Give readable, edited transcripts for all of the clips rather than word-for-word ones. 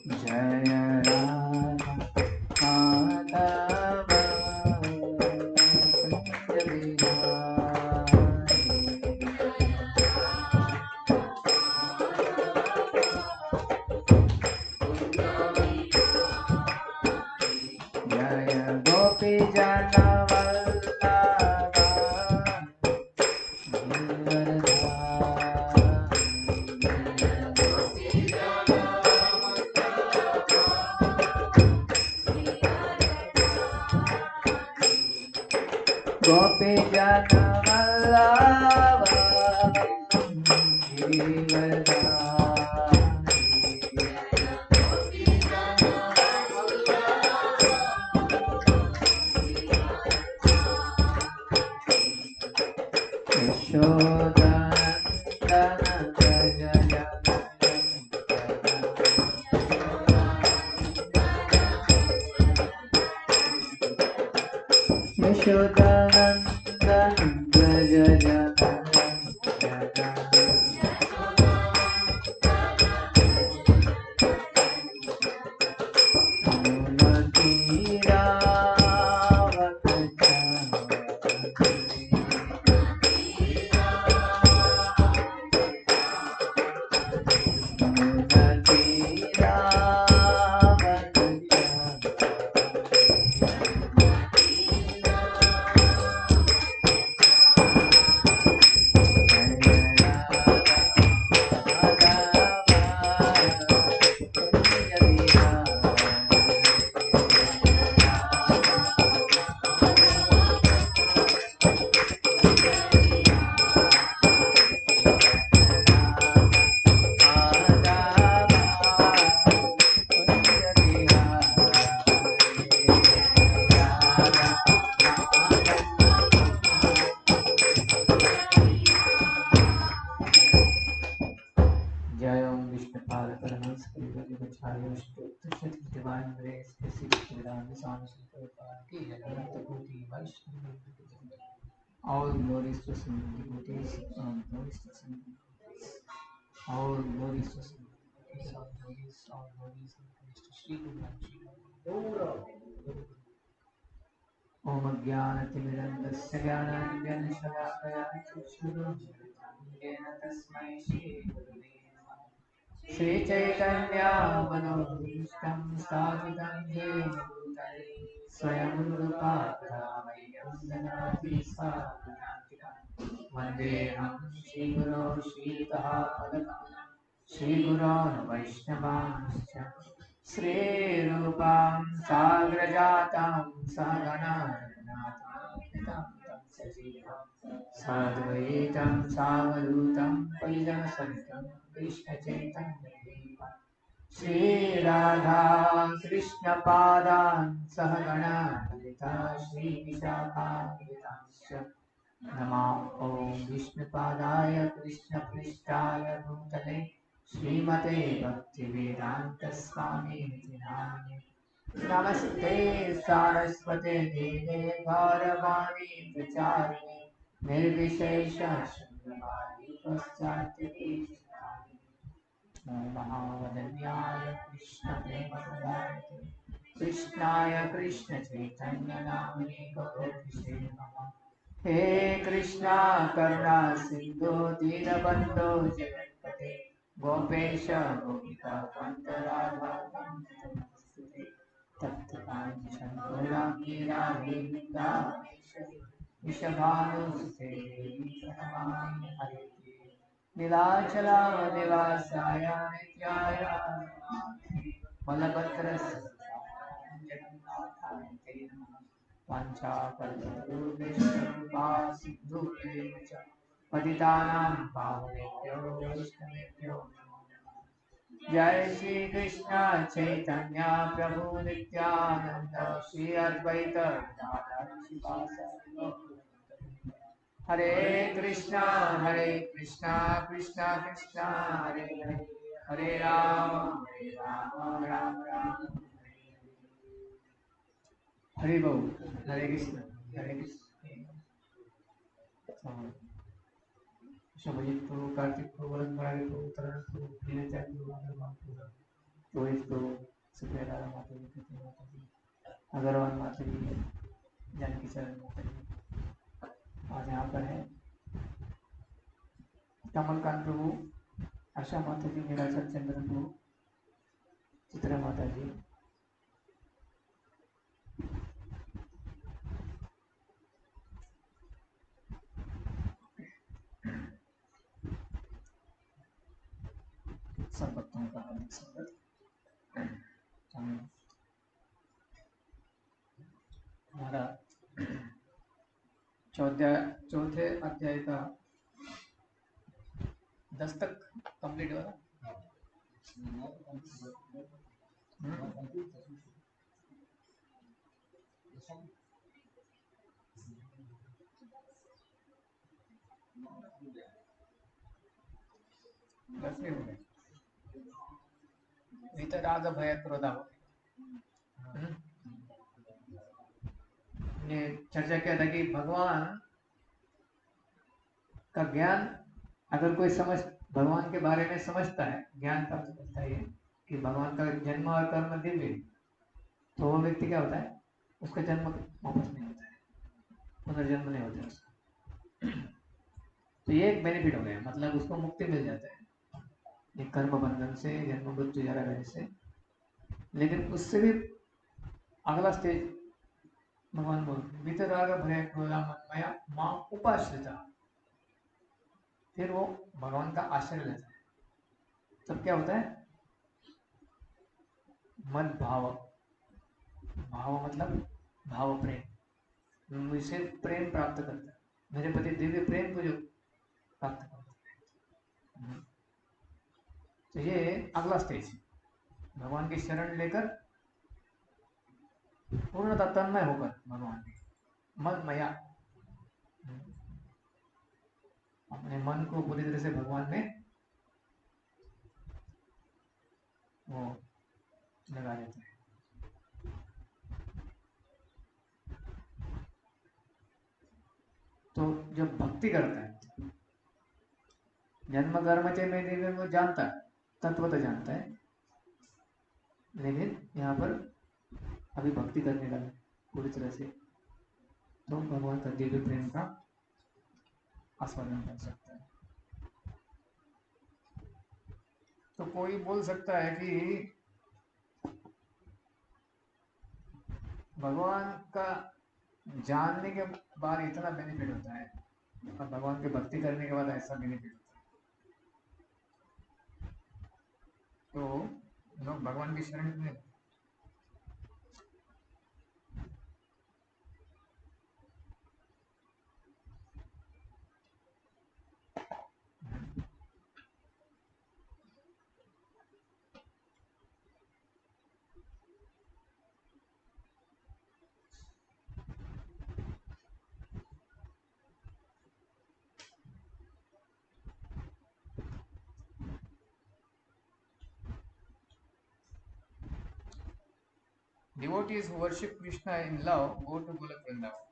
जय राधा माधव कुंज बिहारी जय गोपी जन वल्लभा गोपी जन Vallabh यशोदनन्दन Vraj यशोदनन्दन Vraj All glories to Sindhu devotees, glories to Sindhu. All glories to Sindhu devotees, all glories to Sri Guru Om Jnanatimirandasya Jnananjana-Shalakaya Chakshurunmilitam Tasmai Shri Gurave Namah. Shri Chaitanya Manobhishtam Sthapitam Jena Bhutale Swayam Rupa Kadamayyam Dhanati Sadantikam Vandeham Shri Guru Shri Padakam Shri Guru Vaishnavanscha Shri Rupam Sagrajatam Sagana Raghunatham Sajivam Sadvaitam Savadutam Parijanasahitam Krishna Chaitanya Devam Shri Radha Krishna Padan Sahagana Lita Shri Vishakhavitamscha Nama Om Vishnu Padaya Krishna Prishtaya Bhutale Srimate Bhaktivedanta Swami Niti Namane Namaste Saraswate Deve Gauravani Pracharine Nirvishesha Shundravadi Paschati Ishani Mahavadanyaya Krishna Premadayate Krishnaya Krishna Chaitanya Namane Gaurabhise Namaha He Krishna Karuna Sindhu Dinabandhu Jagatpate Gopesha Gopika Kanta Radha Namaste Taptapancham Goragira Vinda Vishabhanu Sute Pranamami Hare Nilachala Nivasaya Nityaya Malabhadra Jagannathaya Pancha Kalpurveshva Siddhu Devacha Patitanam Pavanebhyo Vaishnavebhyo Namo Namah. Jai Shri Krishna Chaitanya Prabhu Nityananda Shri Advaita Gadadhar Shivasari Hare Krishna Krishna Krishna Hare Hare Hare Rama Rama Rama Hare Bol Hare Krishna Subhajit प्रभु, कार्तिक प्रभु, वरद मुरारी प्रभु, तरण प्रभु, नीरज प्रभु, अग्रवाल प्रभु, रोहित प्रभु, सुप्रिया राधा माता जी, कृति माता जी, अग्रवाल माता जी, जानकी शरण माता जी। और यहाँ पर है कमलकांत प्रभु, आशा माता जी, निराशर चंद्र प्रभु, चित्रा माता जी, सब भक्तों का हार्दिक स्वागत। हमारा चौथे अध्याय का 10 तक कंप्लीट हो रहा। वितराग भय क्रोधा ने चर्चा किया था कि भगवान का ज्ञान अगर कोई भगवान के बारे में समझता है, ज्ञान प्राप्त करता है कि भगवान का जन्म और कर्म दिव्य, तो वो व्यक्ति क्या होता है, उसका जन्म वापस नहीं होता है, पुनर्जन्म नहीं होता है उसका। तो ये एक बेनिफिट हो गया, मतलब उसको मुक्ति मिल जाता है एक कर्म बंधन से, जन्म मृत्यु जरा रहने से। लेकिन उससे भी अगला स्टेज भगवान बोलते वितराग भय क्रोधा मन्मया मां उपाश्रिता, फिर वो भगवान का आश्रय लेता है। तब क्या होता है, मद भाव, भाव मतलब भाव प्रेम, मुझसे प्रेम प्राप्त करता है, मेरे प्रति दिव्य प्रेम को जो प्राप्त करता है। तो ये अगला स्टेज, भगवान की शरण लेकर पूर्णतः तन्मय होकर भगवान की मनमया, अपने मन को पूरी तरह से भगवान में वो लगा देते हैं। तो जब भक्ति करता है, जन्म कर्म चे में दिव्य को जानता है, तत्व तो जानता है, लेकिन यहाँ पर अभी भक्ति करने लगा पूरी तरह से, तो भगवान का दिव्य प्रेम का आस्वादन कर सकता है। तो कोई बोल सकता है कि भगवान का जानने के बाद इतना बेनिफिट होता है और भगवान की भक्ति करने के बाद ऐसा बेनिफिट होता है, तो लोग भगवान की शरण में devotees who worship Krishna in love go to Golok Vrindavan,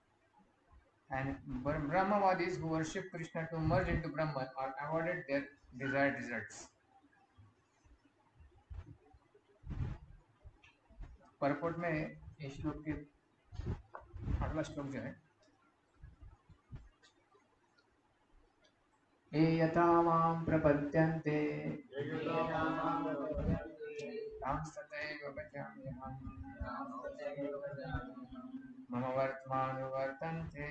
and Brahmavadis who worship Krishna to merge into Brahman are awarded their desired results. परपोट में इस श्लोक के अगला श्लोक जो है, ये यथा मां प्रपद्यन्ते तथैव भजाम्यहम्, मम वर्त्मानुवर्तन्ते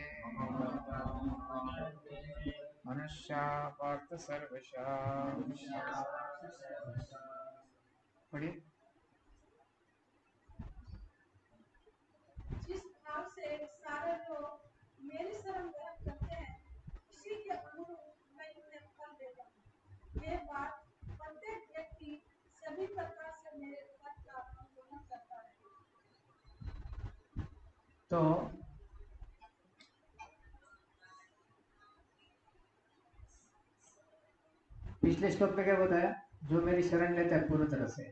मनुष्या पार्थ सर्वशः। पढ़िए। जिस भाव से सारे लोग मेरी शरण ग्रहण करते हैं, उसी के अनुरूप मैं उन्हें फल देता हूँ। ये बात प्रत्येक व्यक्ति सभी प्रकार से मेरे पद का अनुसरण करता है। तो पिछले श्लोक में क्या बताया, जो मेरी शरण लेता है पूर्ण तरह से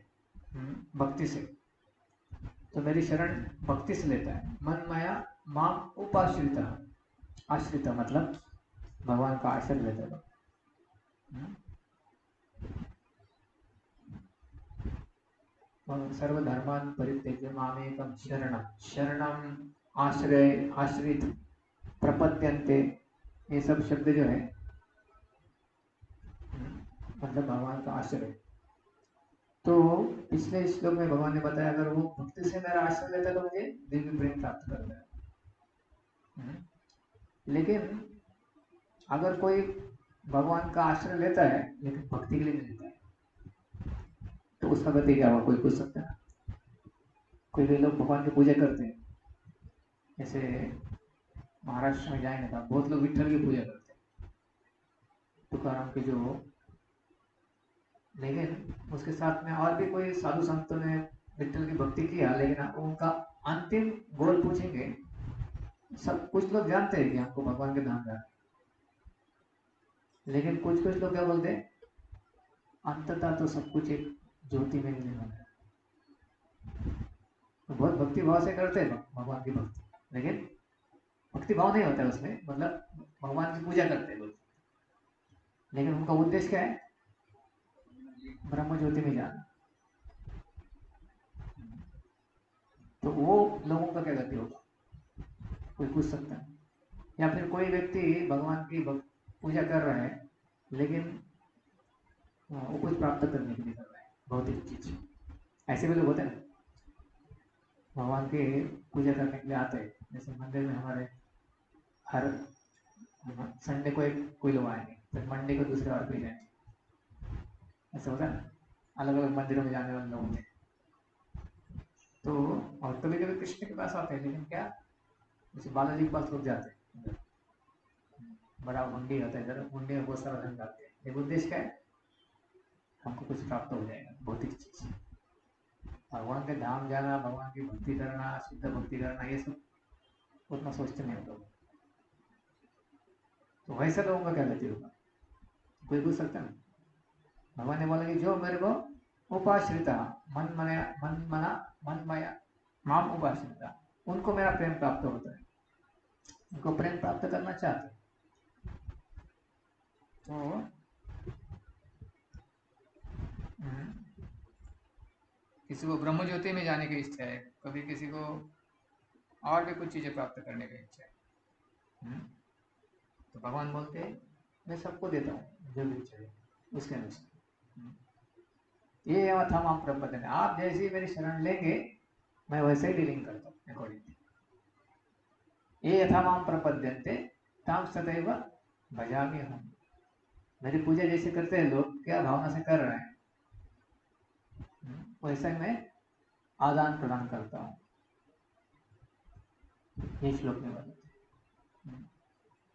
भक्ति से, तो मेरी शरण भक्ति से लेता है, मन माया माम उपाश्रिता, आश्रिता मतलब भगवान का आश्रय लेता है, सर्वधर्मान् परित्यज्य मामेकं शरणं, शरणम आश्रय, आश्रित, प्रपद्यन्ते, ये सब शब्द जो है मतलब भगवान का आश्रय। तो पिछले श्लोक में भगवान ने बताया अगर वो भक्ति से मेरा आश्रय लेता है तो मुझे दिव्य प्रेम प्राप्त करता है। लेकिन अगर कोई भगवान का आश्रय लेता है लेकिन भक्ति के लिए नहीं लेता है तो उसका गति क्या होगा, कोई पूछ सकता है। कोई भी लोग भगवान की पूजा करते हैं, जैसे महाराष्ट्र में जाएंगे तो बहुत लोग विठल की पूजा करते हैं, तुकाराम की जो, लेकिन उसके साथ में और भी कोई साधु संतों ने विठल की भक्ति किया, लेकिन आप उनका अंतिम गोल पूछेंगे, सब कुछ लोग जानते हैं कि हमको भगवान के धाम जाना, लेकिन कुछ कुछ लोग क्या बोलते हैं, अंततः तो सब कुछ एक ज्योति में मिलने वाला है। तो बहुत भक्ति भाव से करते हैं भगवान की भक्ति, लेकिन भक्ति भाव नहीं होता है उसमें, मतलब भगवान की पूजा करते हैं लोग, लेकिन उनका उद्देश्य क्या है, ब्रह्म ज्योति में जाना। तो वो लोगों का क्या गति होगा, कोई पूछ सकता है। या फिर कोई व्यक्ति भगवान की पूजा कर रहा है लेकिन वो कुछ प्राप्त करने के लिए कर रहा है, भौतिक चीज, ऐसे भी लोग होते हैं। भगवान की पूजा करने के लिए आते हैं, जैसे मंदिर में हमारे हर संडे को एक कोई लोग आएंगे, फिर मंडे को दूसरे और कोई जाएंगे, ऐसा होता है ना, अलग अलग मंदिरों में जाने वाले लोग होते हैं। तो और कभी कभी कृष्ण के पास आते हैं, लेकिन क्या, जैसे बालाजी के पास लोग जाते हैं, बड़ा हुंडी होता है, जरा हुंडी में बहुत सारा धन डालते हैं, एक उद्देश्य क्या है, हमको कुछ प्राप्त हो जाएगा, भौतिक चीज। भगवान के धाम जाना, भगवान की भक्ति करना, शुद्ध भक्ति करना, ये सब उतना सोचते नहीं होता। तो वैसे लोगों का क्या गति होगा, कोई पूछ सकता है। भगवान ने बोला कि जो मेरे को उपाश्रिता, मन माया माम उपाश्रिता, उनको मेरा प्रेम प्राप्त होता है, उनको प्रेम प्राप्त करना चाहते हैं। तो किसी को ब्रह्म ज्योति में जाने की इच्छा है, कभी किसी को और भी कुछ चीजें प्राप्त करने की इच्छा है, तो भगवान बोलते हैं मैं सबको देता हूँ जो भी इच्छा है उसके अनुसार। ये अथम आप प्रपदन, आप जैसी मेरी शरण लेंगे मैं वैसे ही डीलिंग करता हूँ अकॉर्डिंग। ये यथा माम प्रपद्यन्ते ताम सदैव भजामि हम, मेरी पूजा जैसे करते हैं लोग, क्या भावना से कर रहे हैं, वैसा मैं आदान प्रदान करता हूँ। ये श्लोक में बताते।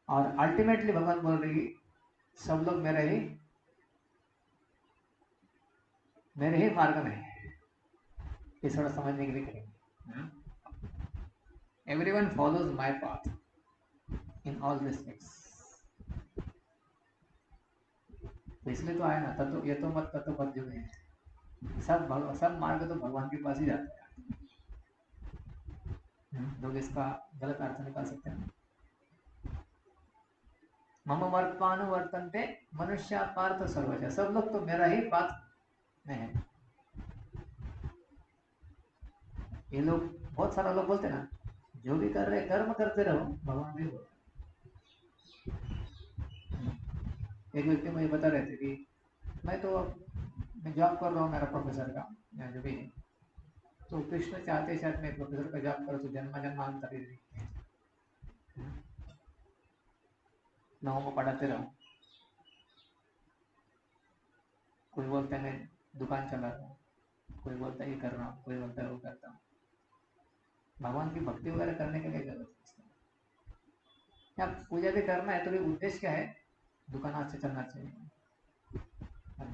और अल्टीमेटली भगवान बोल रही सब लोग मेरे ही मार्ग में है, ये थोड़ा समझने के लिए करेंगे। Everyone follows my path in all respects, तो इसलिए तो आया ना, तत्व ये तो मत जो है, सब मार्ग तो भगवान के पास ही जाता है। लोग इसका गलत अर्थ निकाल सकते हैं। मम वर्तमानुवर्तन्ते मनुष्य पार्थ सर्वजा, सब लोग तो मेरा ही पाथ में है। ये लोग बहुत सारा लोग बोलते ना, जो भी कर रहे कर्म करते रहो, भगवान भी बोलते। एक व्यक्ति मुझे बता रहे थे कि मैं जॉब कर रहा हूँ मेरा प्रोफेसर का, या जो भी है, तो कृष्ण चाहते शायद मैं प्रोफेसर का जॉब करूँ तो जन्मांतर लोगों को पढ़ाते रहूं। कोई बोलता है मैं दुकान चला रहा हूँ, कोई बोलता है ये कर रहा हूँ, कोई बोलता है वो करता हूँ। भगवान की भक्ति वगैरह करने के लिए जरूरत है, पूजा भी करना है तो भी उद्देश्य क्या है, दुकान अच्छे चलना चाहिए,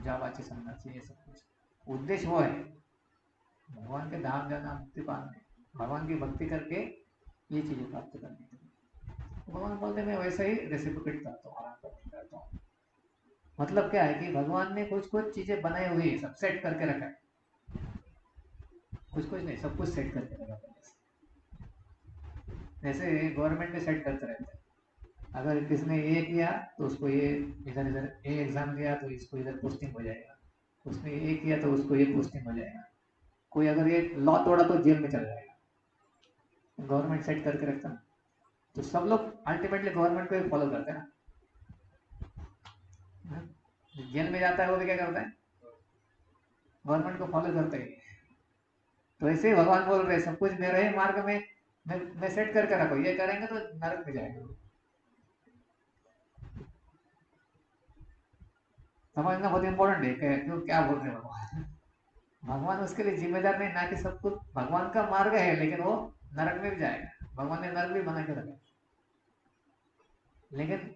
जॉब अच्छे चलना चाहिए, सब कुछ उद्देश्य वो है भगवान के धाम जाना, मुक्ति पाना, भगवान की भक्ति करके ये चीजें प्राप्त करनी चाहिए। तो भगवान बोलते मैं वैसा ही रेसिप्रोकेट करता हूँ, आराम करता हूँ। मतलब क्या है कि भगवान ने कुछ कुछ चीजें बनाई हुई है, सब सेट करके रखा है, कुछ नहीं, सब कुछ सेट करके रखा है। जैसे गवर्नमेंट में सेट करते रहते हैं, अगर किसने ये किया तो उसको ये इधर इधर ए एग्जाम दिया तो इसको इधर पोस्टिंग हो जाएगा, उसने ये किया तो उसको ये पोस्टिंग हो जाएगा। कोई अगर ये लॉ तोड़ा तो जेल में चला जाएगा। गवर्नमेंट सेट करके रखता ना, तो सब लोग अल्टीमेटली गवर्नमेंट को फॉलो करते हैं ना। जेल में जाता है वो भी क्या करता है, गवर्नमेंट को फॉलो करते ही। तो ऐसे ही भगवान बोल रहे सब कुछ मेरे ही मार्ग में मैं सेट करके रखो, ये करेंगे तो नरक में जाएंगे। समझना बहुत इंपॉर्टेंट है क्यों क्या बोल रहे हैं भगवान। भगवान उसके लिए जिम्मेदार नहीं, ना कि सब कुछ भगवान का मार्ग है, लेकिन वो नरक में भी जाएगा। भगवान ने नरक भी बना के रखा, लेकिन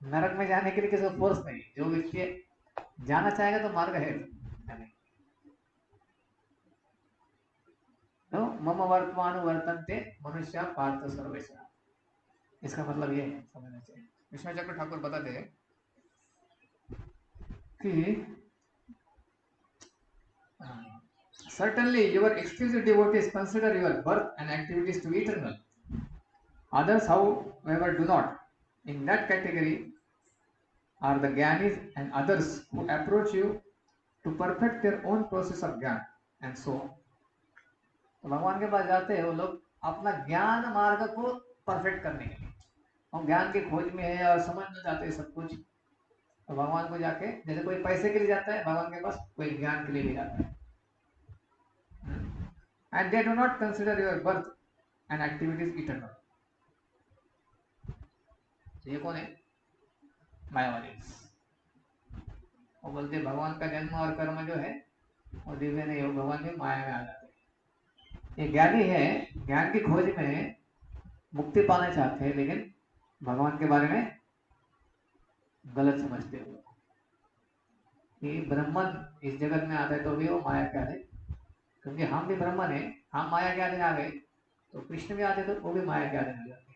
नरक में जाने के लिए किसी को फोर्स नहीं। जो व्यक्ति जाना चाहेगा तो मार्ग है। तो मम वर्तमान वर्तनते मनुष्य पार्थ सर्वेशा, इसका मतलब ये है, समझना चाहिए। विष्णु चक्र ठाकुर बताते हैं कि certainly your exclusive devotees consider your birth and activities to be eternal. Others, however, do not. In that category are the Gyanis and others who approach you to perfect their own process of Gyan and so on. तो भगवान के पास जाते हैं वो लोग अपना ज्ञान मार्ग को परफेक्ट करने के लिए, हम ज्ञान की खोज में है और समझना चाहते हैं सब कुछ। तो भगवान को जाके, जैसे कोई पैसे के लिए जाता है भगवान के पास, कोई ज्ञान के लिए भी जाता है। And they do not consider your birth and activities eternal. ये कौन है? मायावादी। वो बोलते भगवान का जन्म और कर्म जो है वो दिव्य नहीं हो, भगवान भी माया में आ जाते हैं। ये ज्ञानी है, ज्ञान की खोज में मुक्ति पाना चाहते हैं, लेकिन भगवान के बारे में गलत समझते हो कि ब्राह्मण इस जगत में आता है तो भी वो माया के आधीन, क्योंकि हम भी ब्राह्मण है, हम माया के आधीन आ गए तो कृष्ण भी आते तो वो भी माया के आधीन हो जाते,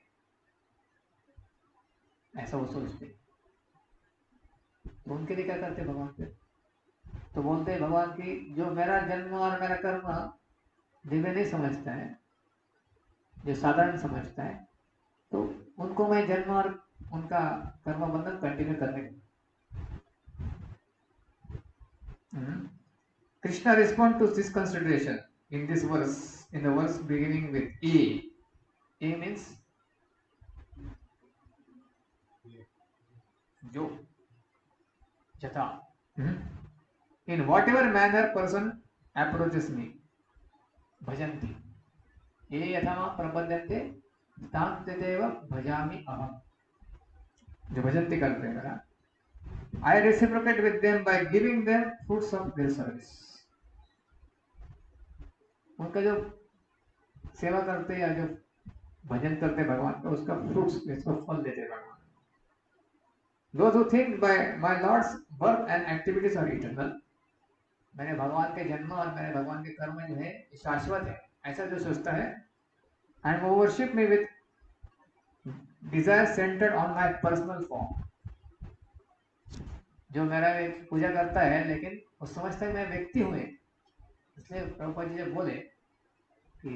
ऐसा वो सोचते। तो उनके लिए क्या करते भगवान पे, तो बोलते हैं भगवान की जो मेरा जन्म और मेरा कर्म दिव्य नहीं समझता है, जो साधारण समझता है, तो उनको मैं जन्म और उनका कर्म बंधन कंटिन्यू करने को। Krishna respond to this consideration in this verse, in the verse beginning with A. A means jo, jata. In whatever manner person approaches me, bhajanti. ये यथा प्रबंधन्ते तां तदेव भजामि अहम, जो भजन्ति करते हैं ना, I reciprocate with them by giving them fruits of their service. उनका जो सेवा करते हैं या जो भजन करते हैं भगवान का, उसका फ्रूट्स, इसको फल देते हैं भगवान। Those who think by my Lord's birth and activities are eternal, मेरे भगवान के जन्म और मेरे भगवान के कर्म जो है शाश्वत है, ऐसा जो सोचता है, and who worship me with desire centered on my personal form, जो मेरा पूजा करता है लेकिन वो समझता है मैं व्यक्ति हूँ, इसलिए प्रभुपाद जी बोले कि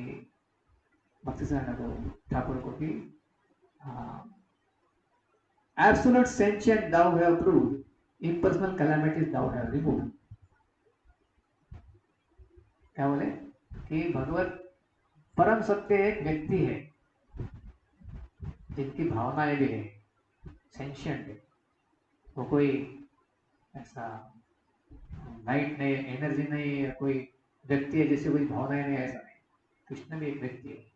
भक्ति ठाकुर को कि absolute sentient thou have proved, impersonal calamities thou have removed. क्या बोले कि भगवत परम सत्य एक व्यक्ति है जिनकी भावनाएं भी है, सेंशियंट है, वो कोई ऐसा लाइट नहीं, एनर्जी नहीं है, कोई व्यक्ति है जिससे कोई भावनाएं नहीं, ऐसा नहीं। कृष्ण भी एक व्यक्ति है,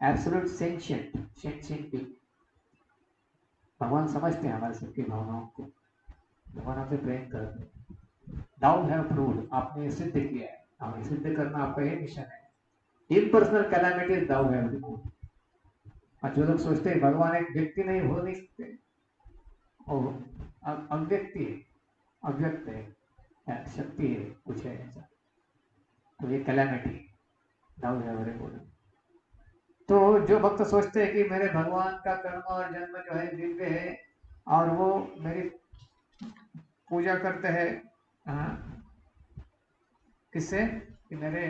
एब्सोल्यूट सेंशियंट, सेंशियंट। भगवान समझते हैं हमारे सबकी भावनाओं को, भगवान हमसे प्रेम करते हैं। दाउ हैव प्रूव्ड, आपने सिद्ध किया है, हमें सिद्ध करना आपका ये मिशन है। Impersonal calamities thou have removed. और जो लोग सोचते हैं भगवान एक व्यक्ति नहीं हो नहीं सकते, और अव्यक्ति है, अव्यक्त है, शक्ति है, कुछ है ऐसा, तो ये कैलामिटी दाउ हैव रिमूव्ड। तो जो भक्त सोचते हैं कि मेरे भगवान का कर्म और जन्म जो है दिव्य है और वो मेरी पूजा करते हैं, किससे कि मेरे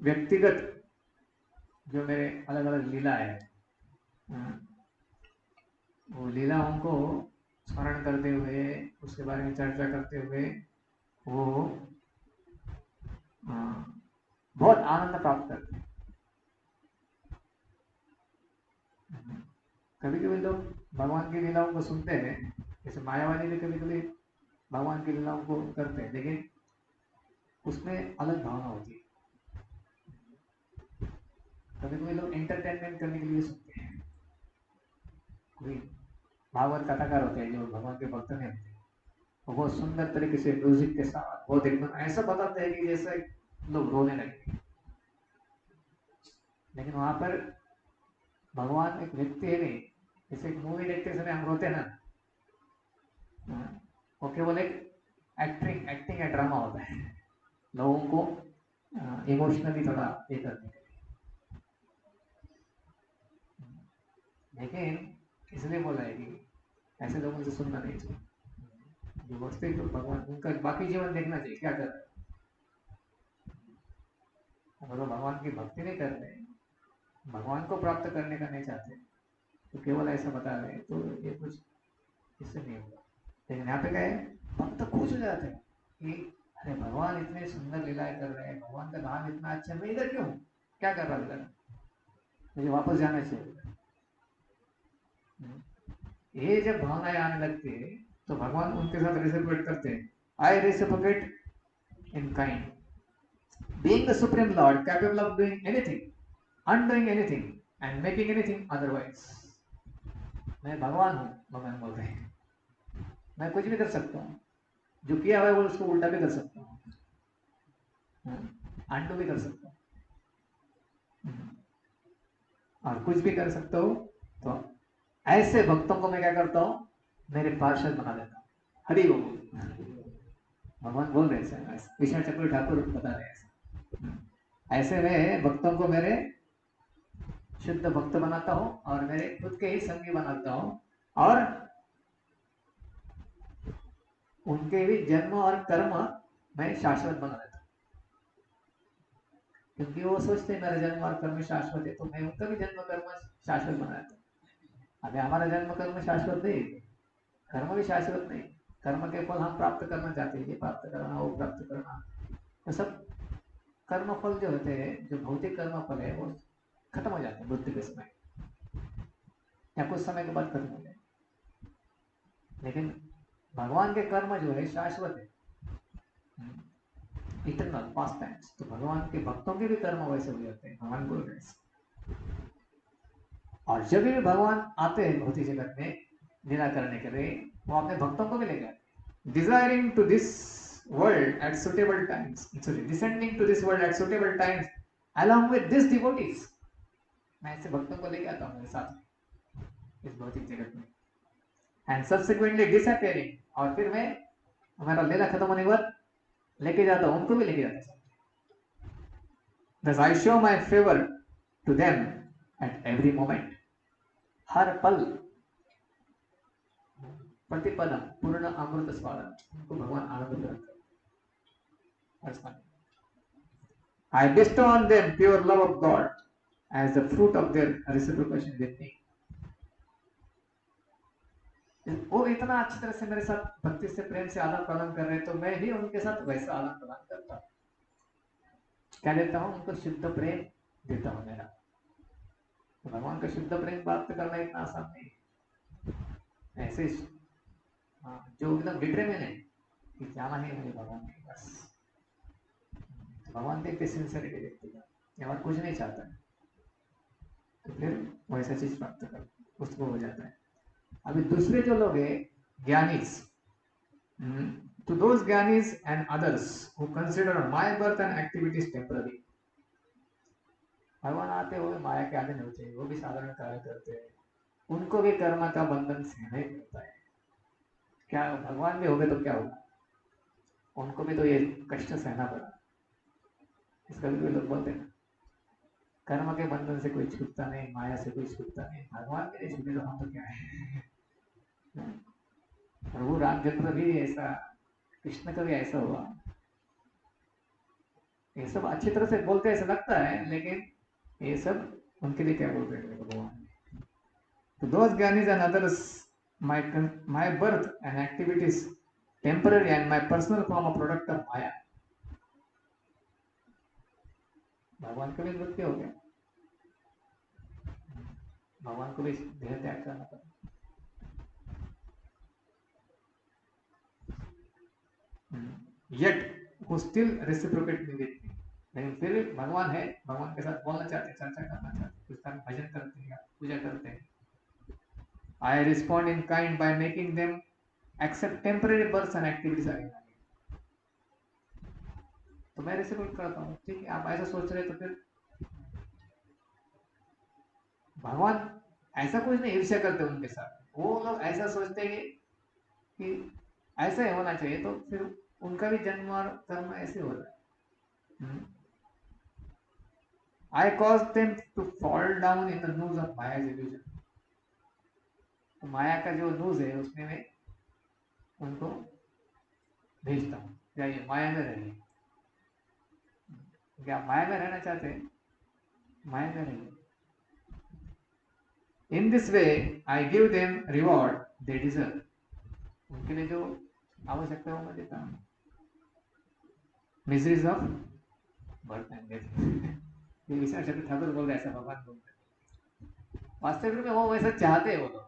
व्यक्तिगत जो मेरे अलग अलग लीला है, वो लीलाओं को स्मरण करते हुए, उसके बारे में चर्चा करते हुए वो बहुत आनंद प्राप्त करते हैं। कभी कभी लोग भगवान की लीलाओं को सुनते हैं, जैसे मायावादी भी कभी कभी भगवान की लीलाओं को करते हैं, लेकिन उसमें अलग भावना होती है। कभी कभी लोग एंटरटेनमेंट करने के लिए सुनते हैं। कोई भागवत कथाकार होते हैं जो भगवान के भक्त नहीं होते, वो बहुत सुंदर तरीके से म्यूजिक के साथ बहुत एकदम ऐसा बताते हैं कि जैसे लोग रोने लगे। लेकिन वहां पर भगवान एक व्यक्ति है नहीं, जैसे एक मूवी देखते समय हम रोते हैं ना, वो केवल एक एक्टिंग या ड्रामा होता है लोगों को इमोशनली थोड़ा ये करने के लिए। लेकिन इसलिए बोला है कि ऐसे लोगों से सुनना नहीं चाहिए। जो वस्तु तो भगवान उनका बाकी जीवन देखना चाहिए क्या कर रहे हैं। अगर वो भगवान की भक्ति नहीं कर रहे, भगवान को प्राप्त करने का नहीं चाहते, तो केवल ऐसा बता रहे हैं, तो ये कुछ इससे नहीं होगा। लेकिन यहाँ पे क्या है, भक्त खुश हो जाते हैं कि अरे भगवान इतने सुंदर लीलाएं कर रहे हैं, भगवान का धाम इतना अच्छा, मैं इधर क्यों हूँ, क्या कर रहा हूँ इधर, मुझे वापस जाना चाहिए। ये जब भावनाएं आने लगती है तो भगवान उनके साथ रेसिप्रोकेट करते हैं। I reciprocate in kind, being the supreme lord capable of doing anything, undoing anything and making anything otherwise। मैं भगवान हूँ, भगवान बोल रहे हैं, मैं कुछ भी कर सकता हूँ, जो किया हुआ है वो उसको उल्टा भी कर सकता हूँ, अंडू भी कर सकता हूँ, और कुछ भी कर सकता हूँ। तो ऐसे भक्तों को मैं क्या करता हूँ, मेरे पार्षद बना देता हूँ। हरि बोल, भगवान बोल रहे हैं, विष्णु चक्र ठाकुर बता रहे हैं, ऐसे में भक्तों को मेरे शुद्ध भक्त बनाता हूँ और मेरे खुद के ही संगी बनाता हूँ, और उनके भी जन्म और कर्म मैं शाश्वत बना देता हूँ। क्योंकि वो सोचते हैं मेरा जन्म और कर्म शाश्वत है, तो मैं उनका भी जन्म कर्म शाश्वत बना देता हूँ। अभी हमारा जन्म कर्म शाश्वत नहीं, कर्म भी शाश्वत नहीं, कर्म के फल हम प्राप्त करना चाहते हैं, ये प्राप्त करना वो प्राप्त करना, तो सब कर्म फल जो होते हैं, जो भौतिक कर्म फल है, वो खत्म हो जाते हैं बुद्धि के समय या कुछ समय के बाद खत्म हो जाए। लेकिन भगवान के कर्म जो है शाश्वत है, इटरनल पास्ट टाइम्स। तो भगवान के भक्तों के भी कर्म वैसे हो जाते हैं, भगवान बोल रहे। और जब भी भगवान आते हैं भौतिक जगत में लीला करने के लिए, वो अपने भक्तों को भी लेकर आते हैं। Desiring to this world at suitable times, sorry descending to this world at suitable times along with this devotees, मैं ऐसे भक्तों को लेके आता हूँ मेरे साथ इस भौतिक जगत में, एंड सब्सिक्वेंटली डिसअपियरिंग, और फिर मैं हमारा लीला खत्म होने के बाद लेके जाता हूँ, उनको भी लेके जाता हूँ। Thus I show my favor to them at every moment, हर पल प्रतिपदा पूर्ण अमृत स्वादन, उनको भगवान आनंद करते हैं। I bestow on them pure love of God as the fruit of their reciprocation with me। वो इतना अच्छी तरह से मेरे साथ भक्ति से प्रेम से आदान प्रदान कर रहे हैं, तो मैं भी उनके साथ वैसा आदान प्रदान करता हूँ। क्या देता हूँ, उनको शुद्ध प्रेम देता हूँ मेरा। तो भगवान का शुद्ध प्रेम प्राप्त करना इतना आसान नहीं। ऐसे जो एकदम डिटरमिन है कि जाना ही मुझे भगवान के पास, भगवान देखते सिंसियरिटी देखते हैं, और कुछ नहीं चाहता है, तो फिर वैसा चीज प्राप्त कर उसको हो जाता है। अभी दूसरे जो लोग हैं Giani's, to those Giani's and others who consider my birth and activities temporary, भगवान आते हुए माया के आधीन होते हैं, वो भी साधारण कार्य करते हैं, उनको भी कर्म का बंधन सहना ही पड़ता है। क्या भगवान भी हो गए तो क्या होगा, उनको भी तो ये कष्ट सहना पड़ा। इसका भी लोग बोलते हैं कर्म के बंधन से कोई छूटता नहीं, माया से कोई छूटता नहीं, भगवान के लिए छूटे तो हम तो क्या है। प्रभु रामचंद्र भी ऐसा, कृष्ण का भी ऐसा हुआ। ये सब अच्छी तरह से बोलते ऐसा लगता है, लेकिन ये सब उनके लिए क्या बोलते हैं भगवान। तो those Giani's and others my birth and activities temporary and my personal form a product of Maya. भगवान का भी मृत्यु हो गया, भगवान को भी देह त्याग करना पड़ा। Yet who still reciprocate me with me, लेकिन फिर भगवान है, भगवान के साथ बोलना चाहते हैं, चर्चा करना चाहते हैं, कुछ टाइम भजन करते हैं, पूजा करते हैं। I respond in kind by making them accept temporary births and activities again. तो मैं रेसिप्रोकेट करता हूँ, ठीक है, आप ऐसा सोच रहे तो फिर भगवान ऐसा कुछ नहीं ईर्ष्या करते उनके साथ, वो लोग ऐसा सोचते हैं कि ऐसा ही होना चाहिए, तो फिर उनका भी जन्म और कर्म ऐसे हो रहा है। I caused them to fall down in the noose of Maya's illusion. तो माया का जो नूज है उसमें मैं उनको भेजता हूँ, जाइए माया में रहिए। क्या आप माया में रहना चाहते हैं, माया में रहिए। In this way I give them reward they deserve. उनके लिए जो आवश्यकता है वो मैं देता हूँ। Miseries of birth and death. ये विशाल शब्द ठाकुर बोल रहे हैं, ऐसा भगवान बोलते हैं। वास्तविक में वो वैसा चाहते हैं वो लोग,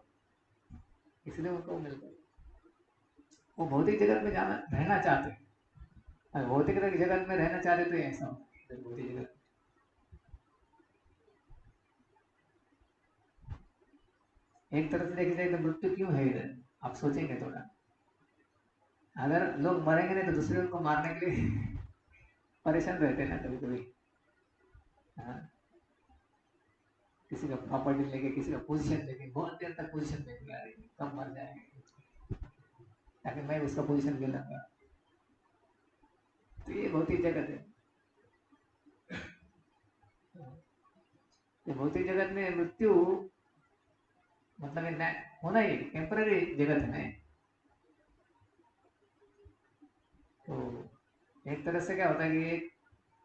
इसलिए उनको मिलता है। वो भौतिक जगत में जाना रहना चाहते हैं, भौतिक जगत में रहना चाहते तो ऐसा होता है। भौतिक जगत एक तरह से देखा जाए तो मृत्यु क्यों है इधर, आप सोचेंगे थोड़ा। अगर लोग मरेंगे नहीं तो दूसरे को मारने के लिए परेशान रहते हैं ना कभी कभी। किसी का प्रॉपर्टी लेके, किसी का पोजीशन लेके, बहुत देर तक पोजीशन लेके आ रही है, कब मर जाएंगे ताकि मैं उसका पोजीशन ले लूंगा। तो ये भौतिक जगत है। तो भौतिक जगत में मृत्यु मतलब होना ही टेम्पररी जगत है। तो एक तरह से क्या होता है कि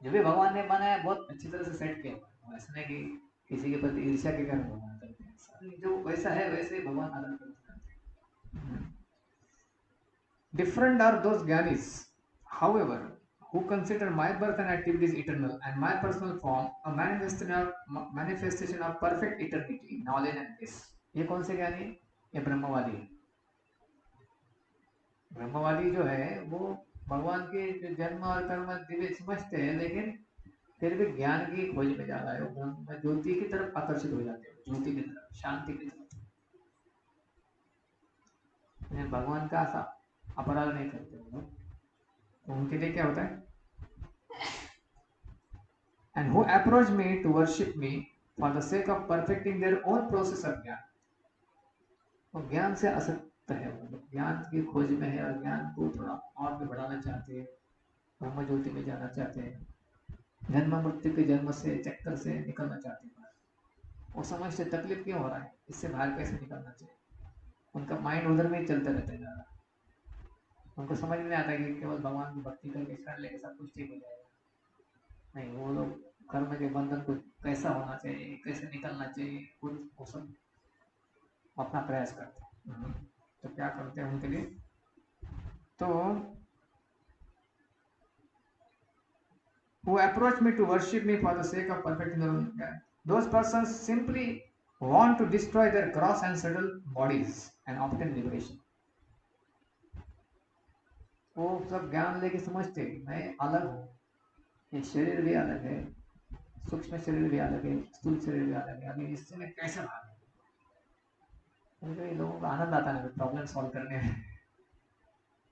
जो भी भगवान ने बनाया बहुत अच्छी तरह से सेट किया हुआ है, ऐसा नहीं कि किसी के प्रति ईर्ष्या के कारण भगवान करते हैं, जो वैसा है वैसे भगवान आदर करते हैं। Different are those Gyanis, however, who consider my birth and activities eternal and my personal form a manifestation of perfect eternity, knowledge and bliss. ये कौन से ज्ञानी? ये ब्रह्मवादी। ब्रह्मवादी जो है वो भगवान के जन्म और कर्म दिव्य समझते हैं, लेकिन फिर भी ज्ञान की खोज में जा रहा है, वो ज्योति की तरफ आकर्षित हो जाते हैं, ज्योति की तरफ, शांति की तरफ। भगवान का अपराध नहीं करते वो, तो उनके लिए क्या होता है? And who approach me to worship me for the sake of perfecting their own process of ज्ञान। वो ज्ञान से असक्त है, मतलब ज्ञान की खोज में है और ज्ञान को थोड़ा और भी बढ़ाना चाहते हैं, ब्रह्म ज्योति में जाना चाहते हैं, जन्म मृत्यु के जन्म से चक्कर से निकलना चाहते हैं। वो समझते तकलीफ क्यों हो रहा है, इससे बाहर कैसे निकलना चाहिए। उनका माइंड उधर में ही चलते रहते हैं ज़्यादा। उनको समझ में आता है कि केवल भगवान की भक्ति करके शरण लेके सब कुछ ठीक हो जाएगा। नहीं, वो लोग कर्म के बंधन को कैसा होना चाहिए, कैसे निकलना चाहिए, खुद वो सब अपना प्रयास करते हैं। तो क्या करते हैं उनके लिए? तो who approach me to worship me for the sake of perfecting their own ज्ञान, those persons simply want to destroy their gross and subtle bodies and obtain liberation. वो सब ज्ञान लेके समझते हैं मैं अलग हूँ, ये शरीर भी अलग है, सूक्ष्म शरीर भी अलग है, स्थूल शरीर भी अलग है, अभी इससे मैं कैसे भागूं। लोगों को आनंद आता है प्रॉब्लम सॉल्व करने में,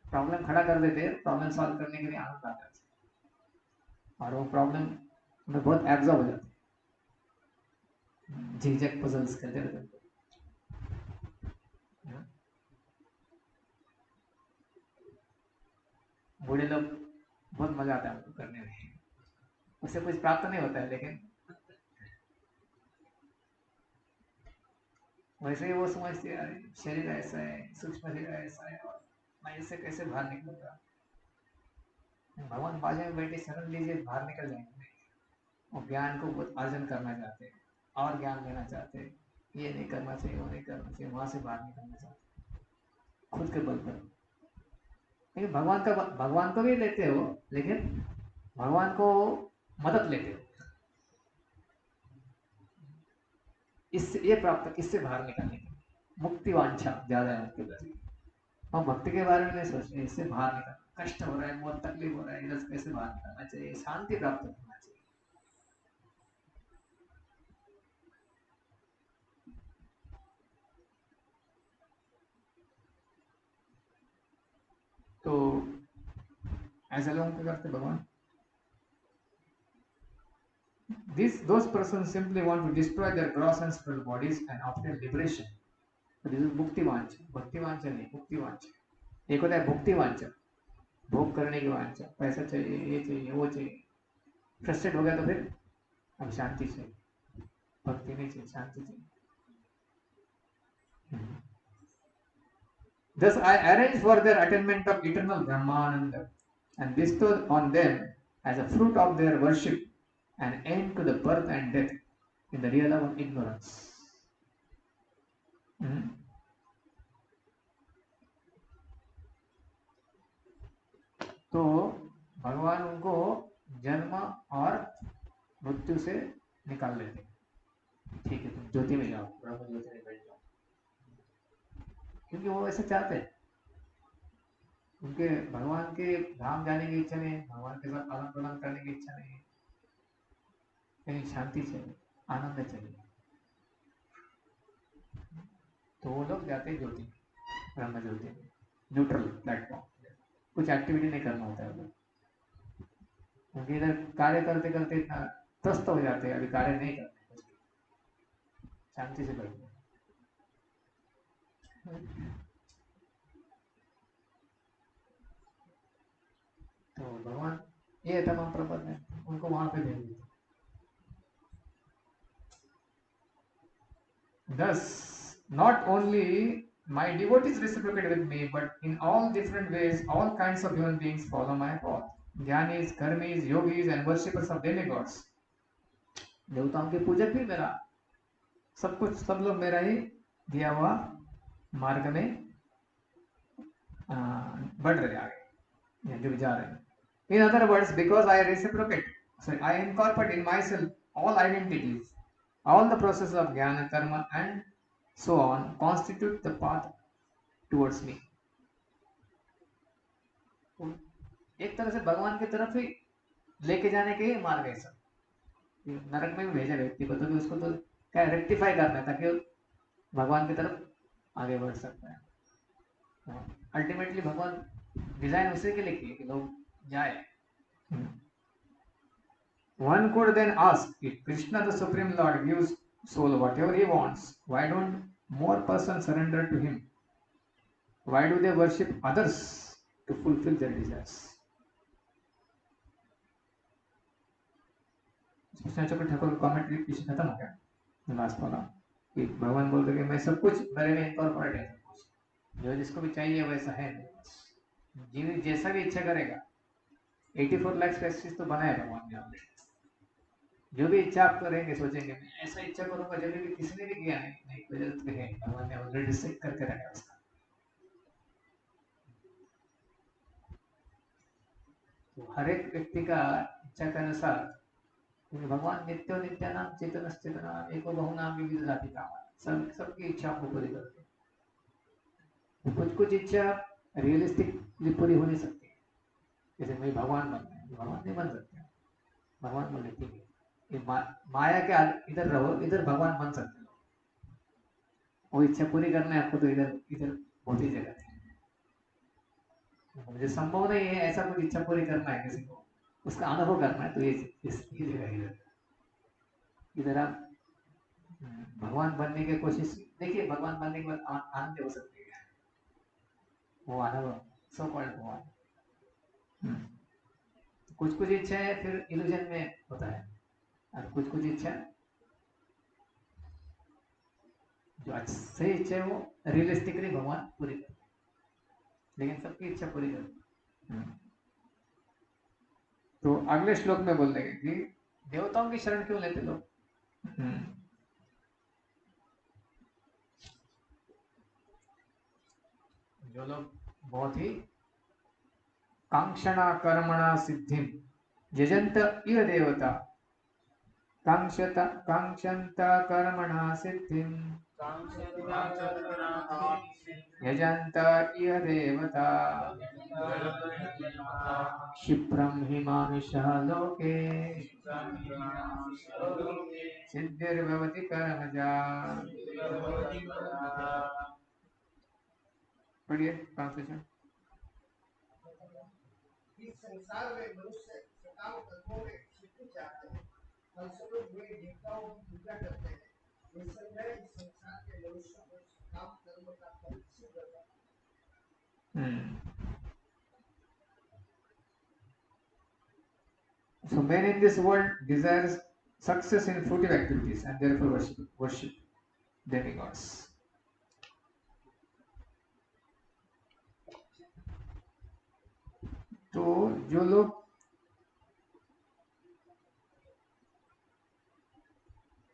प्रॉब्लम खड़ा कर देते हैं, प्रॉब्लम सॉल्व करने के लिए आनंद आता है और वो प्रॉब्लम में बहुत एब्जॉर्ब हो जाते हैं, झिझक पजल्स कहते हैं। बूढ़े लोग बहुत मजा आता है उनको करने में, उससे कुछ प्राप्त नहीं होता है, लेकिन वैसे ही वो समझते हैं शरीर ऐसा है, सूक्ष्म शरीर ऐसा है और मैं इससे कैसे बाहर निकलूंगा। भगवान बाजू में बैठे शरण लीजिए, बाहर निकल जाएंगे। और ज्ञान को बहुत अर्जन करना चाहते हैं और ज्ञान लेना चाहते हैं, ये नहीं करना चाहिए, वो नहीं करना चाहिए, वहां से बाहर निकलना चाहते हैं। खुद के बल पर। लेकिन भगवान को भी लेते हो, लेकिन भगवान को मदद लेते हो, इससे ये प्राप्त, इससे बाहर निकलने की मुक्ति वांछा ज्यादा है उनके प्रति। हम भक्ति के बारे में नहीं सोच रहे, इससे बाहर निकल, कष्ट हो रहा है, बहुत तकलीफ हो रहा है, इधर से कैसे बाहर निकलना चाहिए, शांति प्राप्त करना चाहिए। तो ऐसे लोगों को करते भगवान। Those persons simply want to destroy their gross and spiritual bodies and obtain liberation. So this is मुक्ति वांछा, भक्ति वांछा नहीं, मुक्ति वांछा। एक होता है भुक्ति वांछा, भोग करने की वांछा, पैसा चाहिए, ये चाहिए, वो चाहिए, फ्रस्ट्रेट हो गया तो फिर अब शांति चाहिए, भक्ति नहीं चाहिए, शांति चाहिए। Thus I arrange for their attainment of eternal Brahmananda and bestowed on them as a fruit of their worship an end to the birth and death in the realm of ignorance. तो भगवान उनको जन्म और मृत्यु से निकाल लेते, ठीक है तुम ज्योति में जाओ, ब्रह्म ज्योति में बैठ जाओ, क्योंकि वो ऐसे चाहते हैं। उनके भगवान के धाम जाने की इच्छा नहीं, भगवान के साथ आदान प्रदान करने की इच्छा नहीं, कहीं शांति चाहिए, आनंद चाहिए, तो वो लोग जाते ज्योति, ब्रह्म ज्योति में, न्यूट्रल प्लेटफॉर्म, कुछ एक्टिविटी नहीं करना होता है। क्योंकि इधर कार्य करते करते इतना त्रस्त हो जाते हैं, अभी कार्य नहीं करते, शांति से बैठते। तो भगवान ये तमाम प्रपद है, उनको वहां पे भेज देते। Thus, not only my devotees reciprocate with me, but in all different ways, all kinds of human beings follow my path. Dhyanis, karmis, yogis, and worshippers of demigods. देवताओं के पूजक भी मेरा, सब कुछ, सब लोग मेरा ही दिया हुआ मार्ग में बढ़ रहे आगे, जो जा रहे हैं। In other words, because I reciprocate, so I incorporate in myself all identities, all the processes of jnana, karma, and so on constitute the path towards me. एक तरह से भगवान की तरफ ही लेके जाने के मार्ग है सब। नरक में भी भेजा व्यक्ति को, तो भी उसको तो क्या रेक्टिफाई करना है, ताकि भगवान की तरफ आगे बढ़ सकता है। अल्टीमेटली भगवान डिजाइन उसी के लिए किए कि लोग जाए। One could then ask, if Krishna the Supreme Lord gives soul whatever he wants, why don't more persons surrender to him? Why do they worship others to fulfill their desires? चक्र ठाकुर का commentary पीछे खत्म हो गया last वाला, कि भगवान बोल रहे कि मैं सब कुछ मेरे में इनकॉर्पोरेट है, जो जिसको भी चाहिए वैसा है, जीव जैसा भी इच्छा करेगा। 84 लाख स्पेसिस तो बनाए भगवान ने ऑलरेडी, जो भी इच्छा आप करेंगे, सोचेंगे मैं ऐसा इच्छा करूंगा, जब भी किसी ने भी किया नहीं जरूरत है, भगवान ने ऑलरेडी सेट करके रखा उसका। तो हर एक व्यक्ति का इच्छा के अनुसार, क्योंकि भगवान नित्यो नित्यानाम चेतनश्चेतनाम एको बहुनाम विविध जाति का, सबकी इच्छाओं को पूरी करते हैं। कुछ कुछ इच्छा रियलिस्टिकली पूरी हो नहीं सकती, जैसे मैं भगवान बनना है, भगवान नहीं बन सकते। भगवान बोले ठीक है, माया के इधर रहो, इधर भगवान बन सकते हो, वो इच्छा पूरी करना है आपको, तो इधर बहुत ही जगह है। मुझे संभव नहीं है ऐसा कुछ इच्छा पूरी करना है किसी को, उसका अनुभव करना है, तो ये जगह इधर आप भगवान बनने की कोशिश देखिए। भगवान बनने के बाद आनंद हो सकती है, वो अनुभव सो कॉल्ड भगवान। कुछ कुछ इच्छा है फिर इल्यूजन में होता है, और कुछ कुछ इच्छा जो सही इच्छा है वो रियलिस्टिकली भगवान पूरी करते, लेकिन सबकी इच्छा पूरी करते। तो अगले श्लोक में बोल देंगे कि देवताओं की शरण क्यों लेते लोग। जो लोग बहुत ही कांक्षणा कर्मणा सिद्धिम यजंत इव देवता, कांक्षंत कर्मणा सिद्धिम यजंत इव देवता क्षिप्रम हि मानुषः लोके सिद्धिर्भवति कर्मजा। पढ़िए ट्रांसलेशन। इस संसार में मनुष्य सकाम कर्मों में क्षिप्त जाते हैं, फलस्वरूप वे देवताओं की पूजा करते हैं। निसंदेह इस संसार के मनुष्य को सकाम कर्म का फल सिद्ध होता है। So men in this world desires success in fruitive activities and therefore worship demigods. तो जो लोग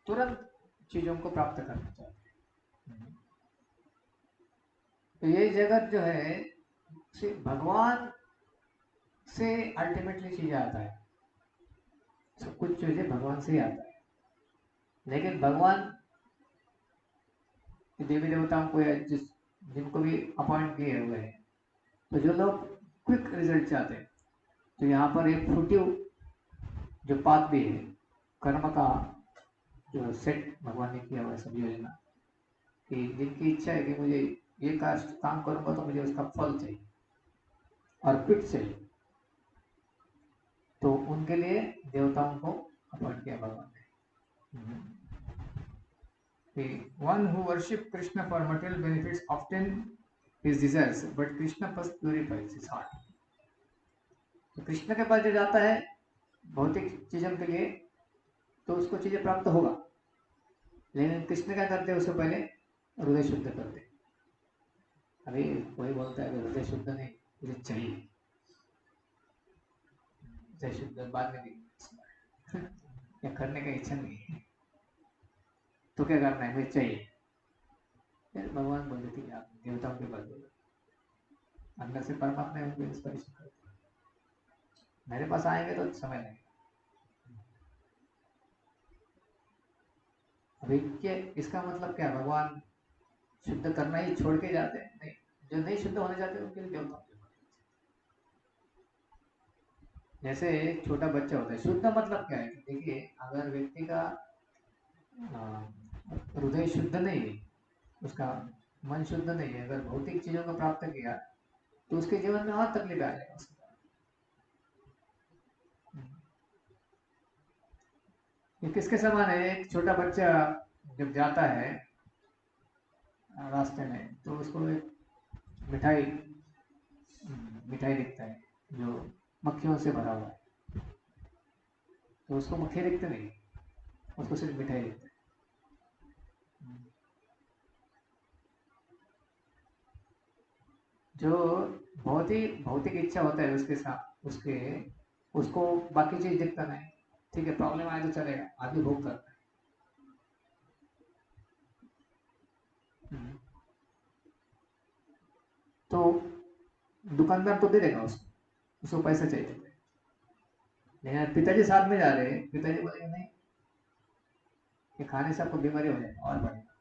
तुरंत चीजों को प्राप्त करना चाहते हैं, तो ये जगत जो है भगवान से अल्टीमेटली चीज आता है। सब कुछ चीजें भगवान से ही आता है, लेकिन भगवान देवी देवताओं को या जिनको भी अपॉइंट किए हुए हैं, तो जो लोग क्विक रिजल्ट चाहते हैं, तो यहाँ पर एक फ्रूटिव जो पाथ भी है, कर्म का जो सेट भगवान ने किया हुआ है सब योजना, कि जिनकी इच्छा है कि मुझे ये काम करूंगा तो मुझे उसका फल चाहिए और क्विक चाहिए, तो उनके लिए देवताओं को अपॉइंट किया भगवान ने। One who worship Krishna for material benefits often his desires, but Krishna first purifies his heart. तो कृष्ण के पास जो जाता है भौतिक चीजों के लिए, तो उसको चीजें प्राप्त होगा, लेकिन कृष्ण क्या करते हैं, उससे पहले हृदय शुद्ध करते। अभी कोई बोलता है हृदय शुद्ध नहीं, मुझे चाहिए, हृदय शुद्ध बाद में नहीं या करने का इच्छा नहीं है, तो क्या करना है, मुझे चाहिए। फिर भगवान बोल देते कि आप देवताओं के पास बोलो, अंदर से परमात्मा उनको इंस्पिरेशन करते, मेरे पास आएंगे तो समय लगेगा। अभी क्या इसका मतलब क्या, भगवान शुद्ध करना ही छोड़ के जाते हैं? नहीं, जो नहीं शुद्ध होने जाते उनके लिए देवता। जैसे एक छोटा बच्चा होता है, शुद्ध मतलब क्या है? देखिए, अगर व्यक्ति का हृदय शुद्ध नहीं है, उसका मन शुद्ध नहीं है, अगर भौतिक चीजों को प्राप्त किया, तो उसके जीवन में और तकलीफ आ जाएगा। ये किसके समान है? एक छोटा बच्चा जब जाता है रास्ते में, तो उसको एक मिठाई दिखता है जो मक्खियों से भरा हुआ है, तो उसको मक्खी दिखते नहीं, उसको सिर्फ मिठाई दिखता है। जो बहुत ही भौतिक इच्छा होता है उसके साथ, उसको बाकी चीज दिखता नहीं। ठीक है, प्रॉब्लम आए तो चलेगा, आदमी भोग करता है। तो दुकानदार तो दे देगा उसको पैसा चाहिए, लेकिन पिताजी साथ में जा रहे हैं, पिताजी बोलेंगे नहीं, कि खाने से आपको बीमारी हो जाएगी और बढ़ेगा,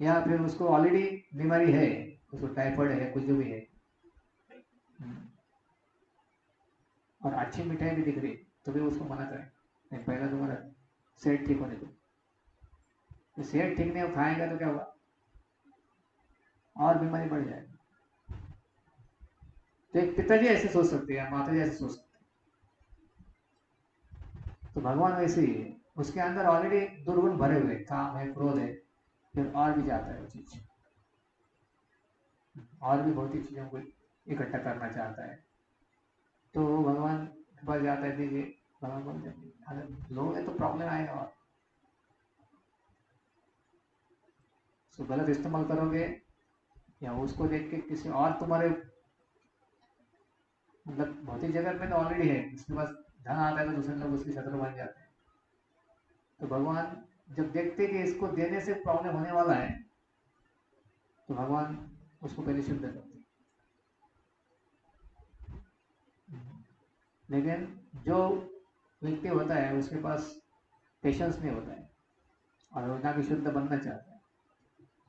या फिर उसको ऑलरेडी बीमारी है, उसको टाइफाइड है, कुछ जो भी है, और अच्छी मिठाई भी दिख रही, तो भी उसको मना करें, नहीं पहला तुम्हारा सेहत ठीक होने दो। तो सेहत ठीक नहीं खाएगा तो क्या हुआ, और बीमारी बढ़ जाएगी। तो एक पिताजी ऐसे सोच सकते हैं, माता जी ऐसे सोच सकते हैं, तो भगवान वैसे ही है, उसके अंदर ऑलरेडी दुर्गुण भरे हुए, काम है, क्रोध है, फिर और भी जाता है वो चीज, और भी भौतिक चीजों को इकट्ठा करना चाहता है, तो भगवान के पास जाता है, दीजिए। भगवान बोलते हैं अगर लोगे तो प्रॉब्लम आएगा, और तो गलत इस्तेमाल करोगे, या उसको देख के किसी और तुम्हारे मतलब भौतिक जगत में तो ऑलरेडी है, उसके पास धन आता है तो दूसरे लोग उसके शत्रु बन जाते हैं। तो भगवान जब देखते कि इसको देने से प्रॉब्लम होने वाला है, तो भगवान उसको पहले शुद्ध करते। लेकिन जो व्यक्ति होता है उसके पास पेशेंस नहीं होता है और वो भी शुद्ध बनना चाहता है,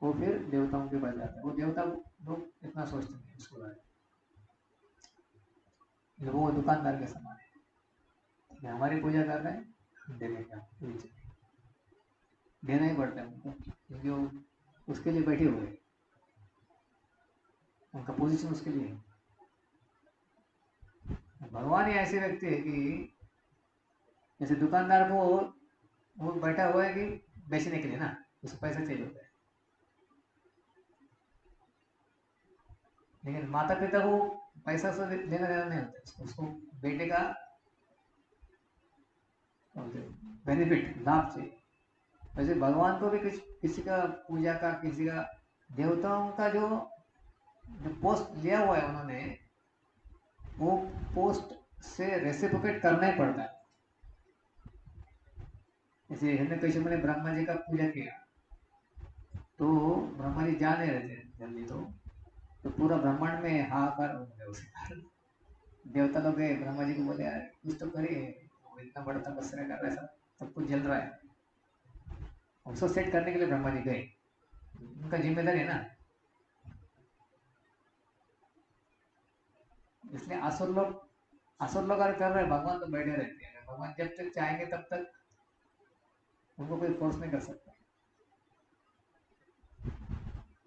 वो फिर देवताओं के पास जाता है। वो देवता लोग इतना सोचते नहीं उसके बारे में, वो दुकानदार के समान है, हमारी पूजा कर रहे हैं हम दे देंगे आपको, देना ही पड़ता है उनको, क्योंकि वो उसके लिए बैठे हुए, उनका पोजीशन उसके लिए है। भगवान ही ऐसे व्यक्ति है कि जैसे दुकानदार को वो बैठा हुआ है कि बेचने के लिए ना, उसको पैसा चाहिए होता है, लेकिन माता पिता को पैसा से लेना देना नहीं होता, उसको बेटे का बेनिफिट, लाभ चाहिए। वैसे भगवान को भी किसी का पूजा का, किसी का देवताओं का जो पोस्ट लिया हुआ है उन्होंने, वो पोस्ट से रेसिप्रोकेट करना ही पड़ता है। जैसे हिरण्यकशिपु ने ब्रह्मा जी का पूजा किया तो ब्रह्मा जी जा नहीं रहे थे जल्दी, तो पूरा ब्रह्मांड में हाहाकार हो गया उसके कारण। देवता लोग गए ब्रह्मा जी को बोले यार कुछ तो करिए, इतना बड़ा तपस्या कर रहा है, सब कुछ जल रहा है। उसको सेट करने के लिए ब्रह्मा जी गए, उनका जिम्मेदारी है ना। इसलिए असुर लोग अगर कर रहे हैं, भगवान तो बैठे रहते हैं। भगवान जब तक चाहेंगे तब तक उनको कोई फोर्स नहीं कर सकता,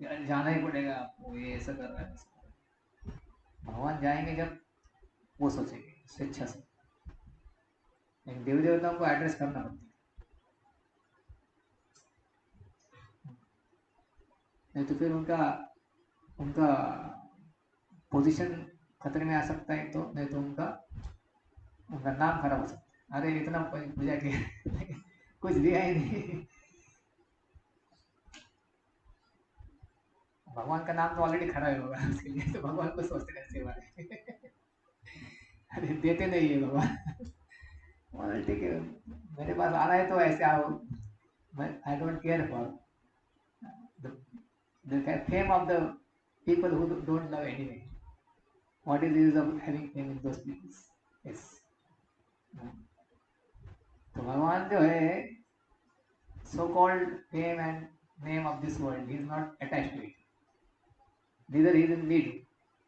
यार जाना ही पड़ेगा आपको, ये ऐसा कर रहा है। भगवान जाएंगे जब वो सोचेंगे स्वेच्छा से, लेकिन देवी देवताओं को एड्रेस करना पड़ता है, नहीं तो फिर उनका पोजीशन खतरे में आ सकता है, तो नहीं तो उनका नाम खराब हो सकता है। अरे इतना पूजा किया कुछ दिया ही नहीं। भगवान का नाम तो ऑलरेडी खराब होगा उसके लिए, तो भगवान को सोचते रहते बारे अरे देते नहीं है भगवान, ठीक है मेरे पास आ रहा है तो ऐसे आओ, I don't care for the fame of the people who don't love anyway. What is the use of having fame in those people? Yes. तो भगवान जो है so called fame and name of this world, he is not attached to it. Neither he is in need.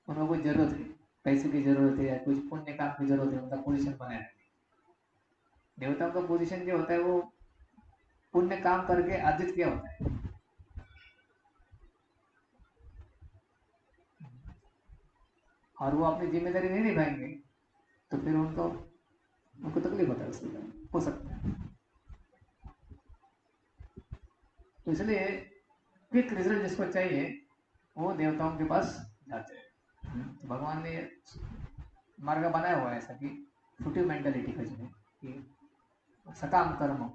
उनको कुछ जरूरत है, पैसे की जरूरत है या कुछ पुण्य काम की जरूरत है उनका पोजीशन बनाने की। देवताओं का पोजीशन जो होता है वो पुण्य काम करके अर्जित किया होता है, और वो अपनी जिम्मेदारी नहीं निभाएंगे तो फिर उनको तकलीफ होता है, उसके हो सकता है। तो इसलिए क्विक रिजल्ट जिसको चाहिए वो देवताओं के पास जाते हैं। तो भगवान ने मार्ग बनाया हुआ है ऐसा कि फुटिव मेंटालिटी का जो है कि सकाम कर्म,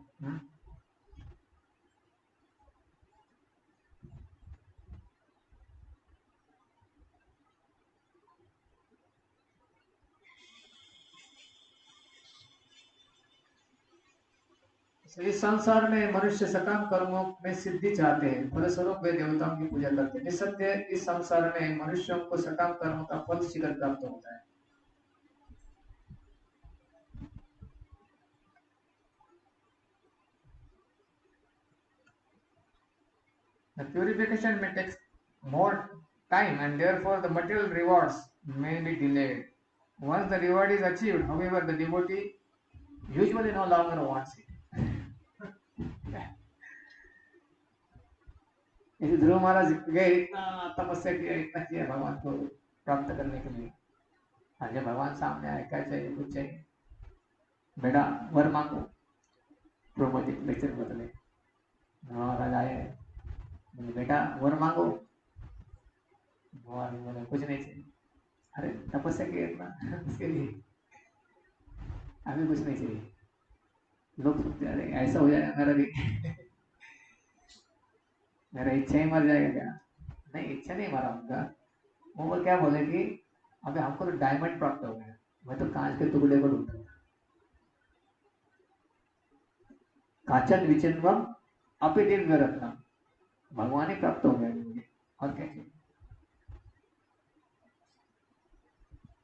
इस संसार में मनुष्य सकाम कर्मों में सिद्धि चाहते हैं, फलस्वरूप वे देवताओं की पूजा करते हैं। निसंदेह इस संसार में मनुष्यों को सकाम कर्मों का फल शीघ्र प्राप्त होता है। The purification may take more time and therefore the material rewards may be delayed. Once the reward is achieved, however, the devotee usually no longer wants it. यदि ध्रुव महाराज गए, इतना तपस्या किया भगवान को प्राप्त करने के लिए, और जब भगवान सामने आए क्या चाहिए, कुछ चाहिए बेटा वर मांगो, ध्रुव जी लेक्चर बदले, ध्रुव महाराज आए बेटा वर मांगो, भगवान बोले कुछ नहीं चाहिए। अरे तपस्या की इतना उसके लिए, अभी कुछ नहीं चाहिए। लोग सोचते अरे ऐसा हो जाएगा मेरा भी मेरा इच्छा ही मर जाएगा क्या? नहीं, इच्छा नहीं मरा उनका। वो क्या बोले कि अबे हमको तो डायमंड प्राप्त हो गया, मैं तो कांच के टुकड़े को ढूंढ रहा था। कांचन विचिन्वम अपि दिव्य रत्नम, भगवान ही प्राप्त हो गया मुझे। और क्या चाहिए?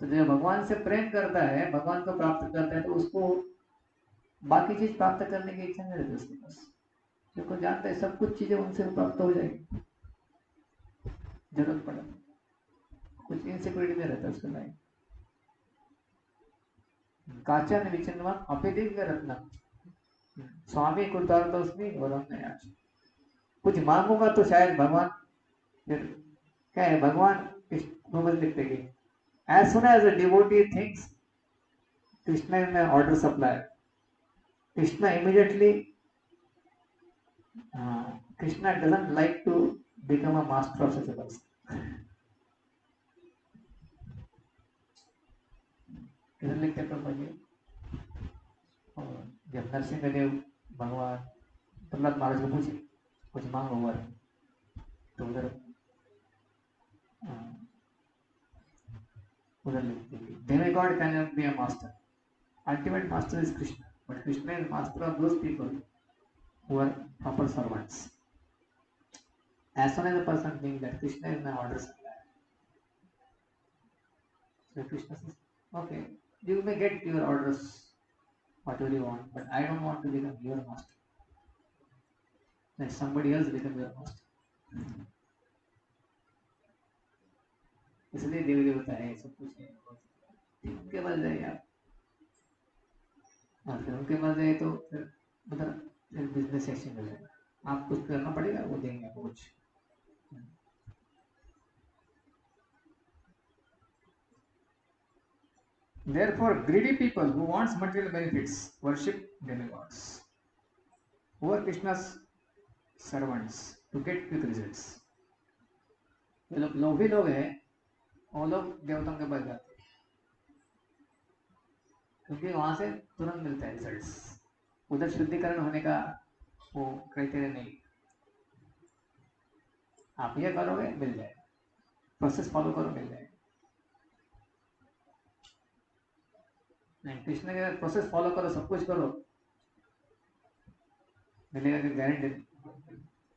तो जो भगवान से प्रेम करता है, भगवान को प्राप्त करता है, तो उसको बाकी चीज प्राप्त करने की इच्छा नहीं रहती उसके पास, क्योंकि जानता है सब कुछ चीजें उनसे प्राप्त हो जाएगी, जरूरत पड़े कुछ इनसिक्योरिटी नहीं रहता उसके लाइफ। काचन विचिन्नम अभिदिव्य रत्न, स्वामी कृतार्थोस्मि वरम नयाच। कुछ मांगूंगा तो शायद भगवान, फिर क्या है, भगवान समझ लिखते कि as soon as a devotee thinks Krishna is my order supplier, Krishna immediately Krishna doesn't like to become a master of such a person. किधर लिखते प्रभु जी? जब नरसिंहदेव भगवान प्रहलाद महाराज को पूछे कुछ मांगो हुआ, तो उधर लिखते demigod cannot be a master. Ultimate master is Krishna, but Krishna is master of those people who are proper servants. As soon as a person thinks that Krishna is my order supplier, so Krishna says, okay, you may get your orders, whatever you want, but I don't want to become your master. Let somebody else become your master. इसलिए देवी देवता है, सब कुछ है, उनके पास जाइए आप, और फिर उनके पास जाइए तो फिर मतलब फिर बिजनेस सेक्शन हो जाएगा, आप कुछ करना पड़ेगा, वो देंगे आपको कुछ। Therefore, greedy people who wants material benefits worship demigods, who are Krishna's servants to get quick results. जो लोग लोभी लोग हैं, वो लोग देवताओं के पास जाते हैं, क्योंकि वहां से तुरंत मिलता है रिजल्ट्स। उधर शुद्धिकरण होने का वो क्राइटेरिया नहीं, आप ये करोगे मिल जाएगा, प्रोसेस फॉलो करो मिल जाएगा। नहीं, कृष्ण के प्रोसेस फॉलो करो, सब कुछ करो, मिलेगा कि गारंटी।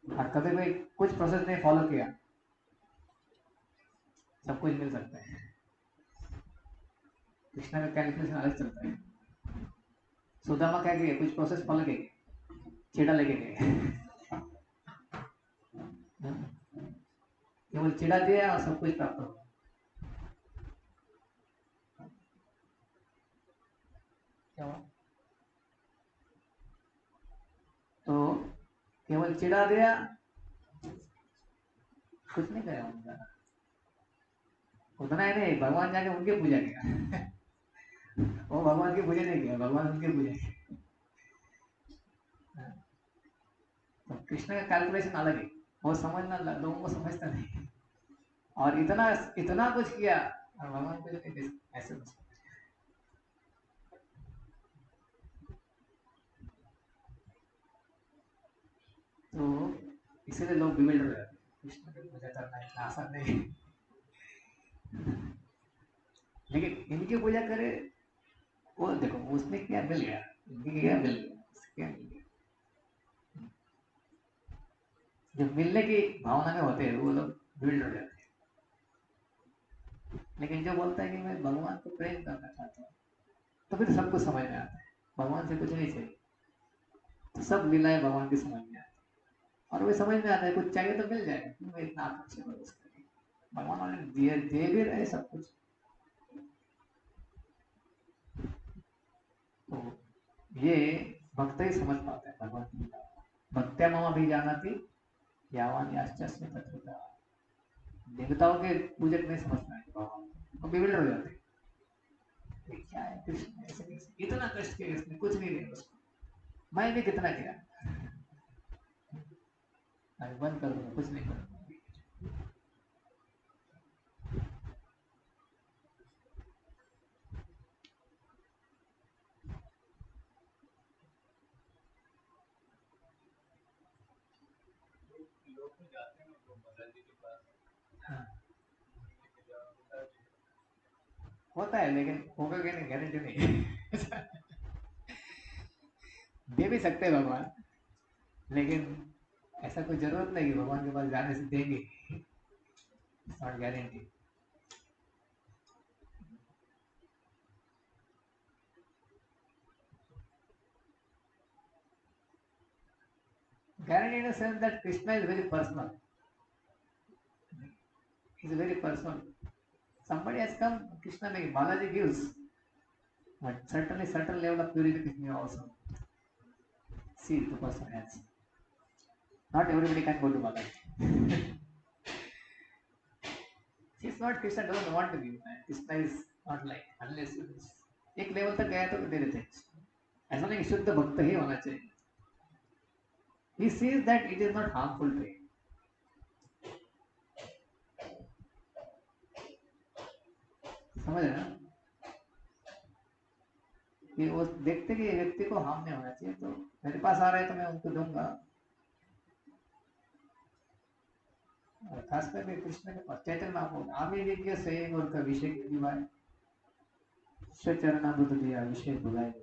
और कभी भी कुछ प्रोसेस नहीं फॉलो किया, सब कुछ मिल सकता है। कृष्णा का कैलकुलेशन अलग चलता है। सुदामा क्या किया, कुछ प्रोसेस फॉलो किए, चिड़ा लेके गए, केवल चिड़ा दिया और सब कुछ प्राप्त हो। क्या हुआ? तो केवल चिढ़ा दिया, कुछ नहीं करा उनका, उतना ही नहीं, भगवान जाके उनके पूजा किया। वो भगवान की पूजा नहीं किया, भगवान उनके पूजा किया। तो कृष्ण का कैलकुलेशन अलग है, वो समझना लोगों को समझता नहीं, और इतना इतना कुछ किया और भगवान को ऐसे कुछ। तो इसीलिए लोग बिगड़ रहे हैं, कृष्ण की पूजा करना इतना आसान नहीं। लेकिन इनकी पूजा करे, वो देखो उसने क्या मिल गया, इनकी क्या मिल गया, क्या मिल गया। जो मिलने की भावना में होते हैं वो लोग बिगड़ जाते हैं। लेकिन जो बोलता है कि मैं भगवान को प्रेम करना चाहता हूँ, तो फिर सब कुछ समझ में आता है, भगवान से कुछ नहीं चाहिए, तो सब लीलाएं भगवान की समझ में आती है, और वो समझ में आता है कुछ चाहिए तो मिल जाएगा, क्यों मैं इतना आकर्षित हूँ उसके लिए, भगवान वाले दे भी रहे सब कुछ। तो ये भक्त ही समझ पाता है भगवान की, भक्त्या मम भी जानाति यावान याश्चास्मि तत्वतः। देवताओं के पूजक नहीं समझ पाएंगे भगवान को, बिगड़ हो जाते हैं, क्या है कृष्ण ऐसे कैसे, इतना कष्ट किया इसने, कुछ नहीं दिया उसको, मैं भी कितना किया, बंद कर दूंगा, कुछ नहीं करूंगा। होता है, लेकिन होगा क्या नहीं गारंटी नहीं। दे भी सकते हैं भगवान, लेकिन ऐसा कोई जरूरत नहीं कि भगवान के पास जाने से देंगे। It's not guaranteed. Guaranteed in the sense that Krishna is very personal. He's very personal. Somebody has come, Krishna may Balaji gives, but certainly certain level of purification also. See, the person has. Not everybody can go to Balaji. It's not Krishna doesn't want to give. Krishna is not like unless you एक level तक गया तो दे देते हैं. ऐसा नहीं कि शुद्ध भक्त ही होना चाहिए. He sees that it is not harmful to him. समझ रहे ना कि वो देखते कि व्यक्ति को हार्म नहीं होना चाहिए, तो मेरे पास आ रहा है तो मैं उनको दूंगा. और खास करके कृष्ण के पास चैतन्य महाप्रभु आमी यज्ञ संयोग और का विषय की दिवाए स्वचरणामृत दिया विषय भुलाए.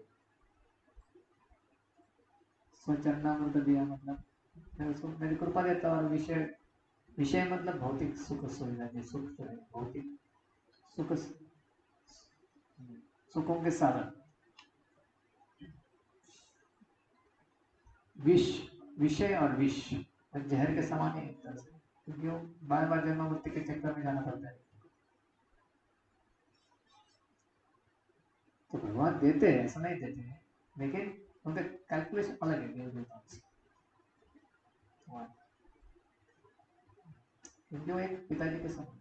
स्वचरणामृत दिया मतलब मैं उसको मेरी कृपा देता और विषय विषय मतलब भौतिक सुख सुविधा के सुख जो है भौतिक सुख सुखों के साधन. विष विषय और विष जहर के समान है एक तरह से, क्योंकि वो बार बार जन्म मृत्यु के चक्कर में जाना पड़ता है. तो भगवान देते हैं, ऐसा नहीं देते हैं, लेकिन उनका कैलकुलेशन अलग है देवताओं से. क्योंकि वो एक पिताजी के समान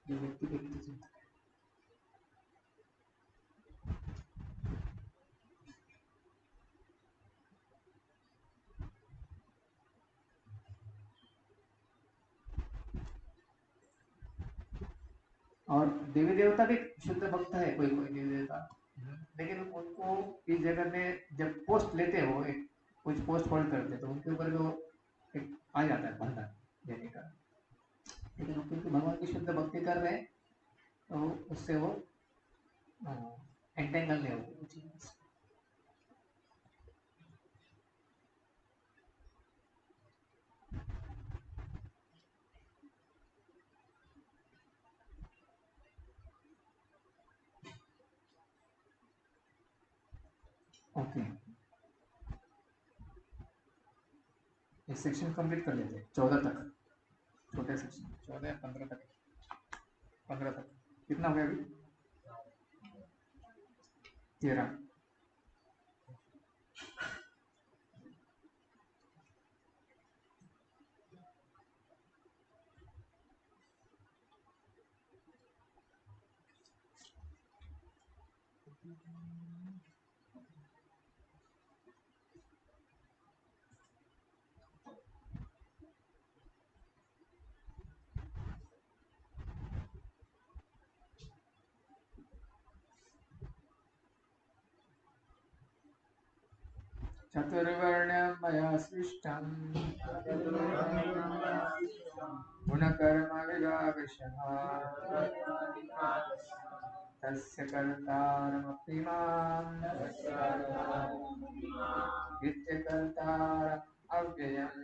जो व्यक्ति के प्रति चिंता है. और देवी देवता भी शुद्ध भक्त है कोई कोई देवी देवता, लेकिन उनको इस जगह में जब पोस्ट लेते हो एक कुछ पोस्ट होल्ड करते तो उनके ऊपर जो एक आ जाता है बंधन देने का. लेकिन क्योंकि भगवान की शुद्ध भक्ति कर रहे हैं तो उससे वो एंटेंगल नहीं होती. ओके, ये सेक्शन कंप्लीट कर लेते हैं 14 तक. छोटे सेक्शन 14 या 15 तक. 15 तक कितना हो गया अभी? 13. चतुर्वर्ण्यं मया सृष्टं गुणकर्म विभागशः तस्य कर्तारमपि मां नित्यकर्तारम् अव्ययम्.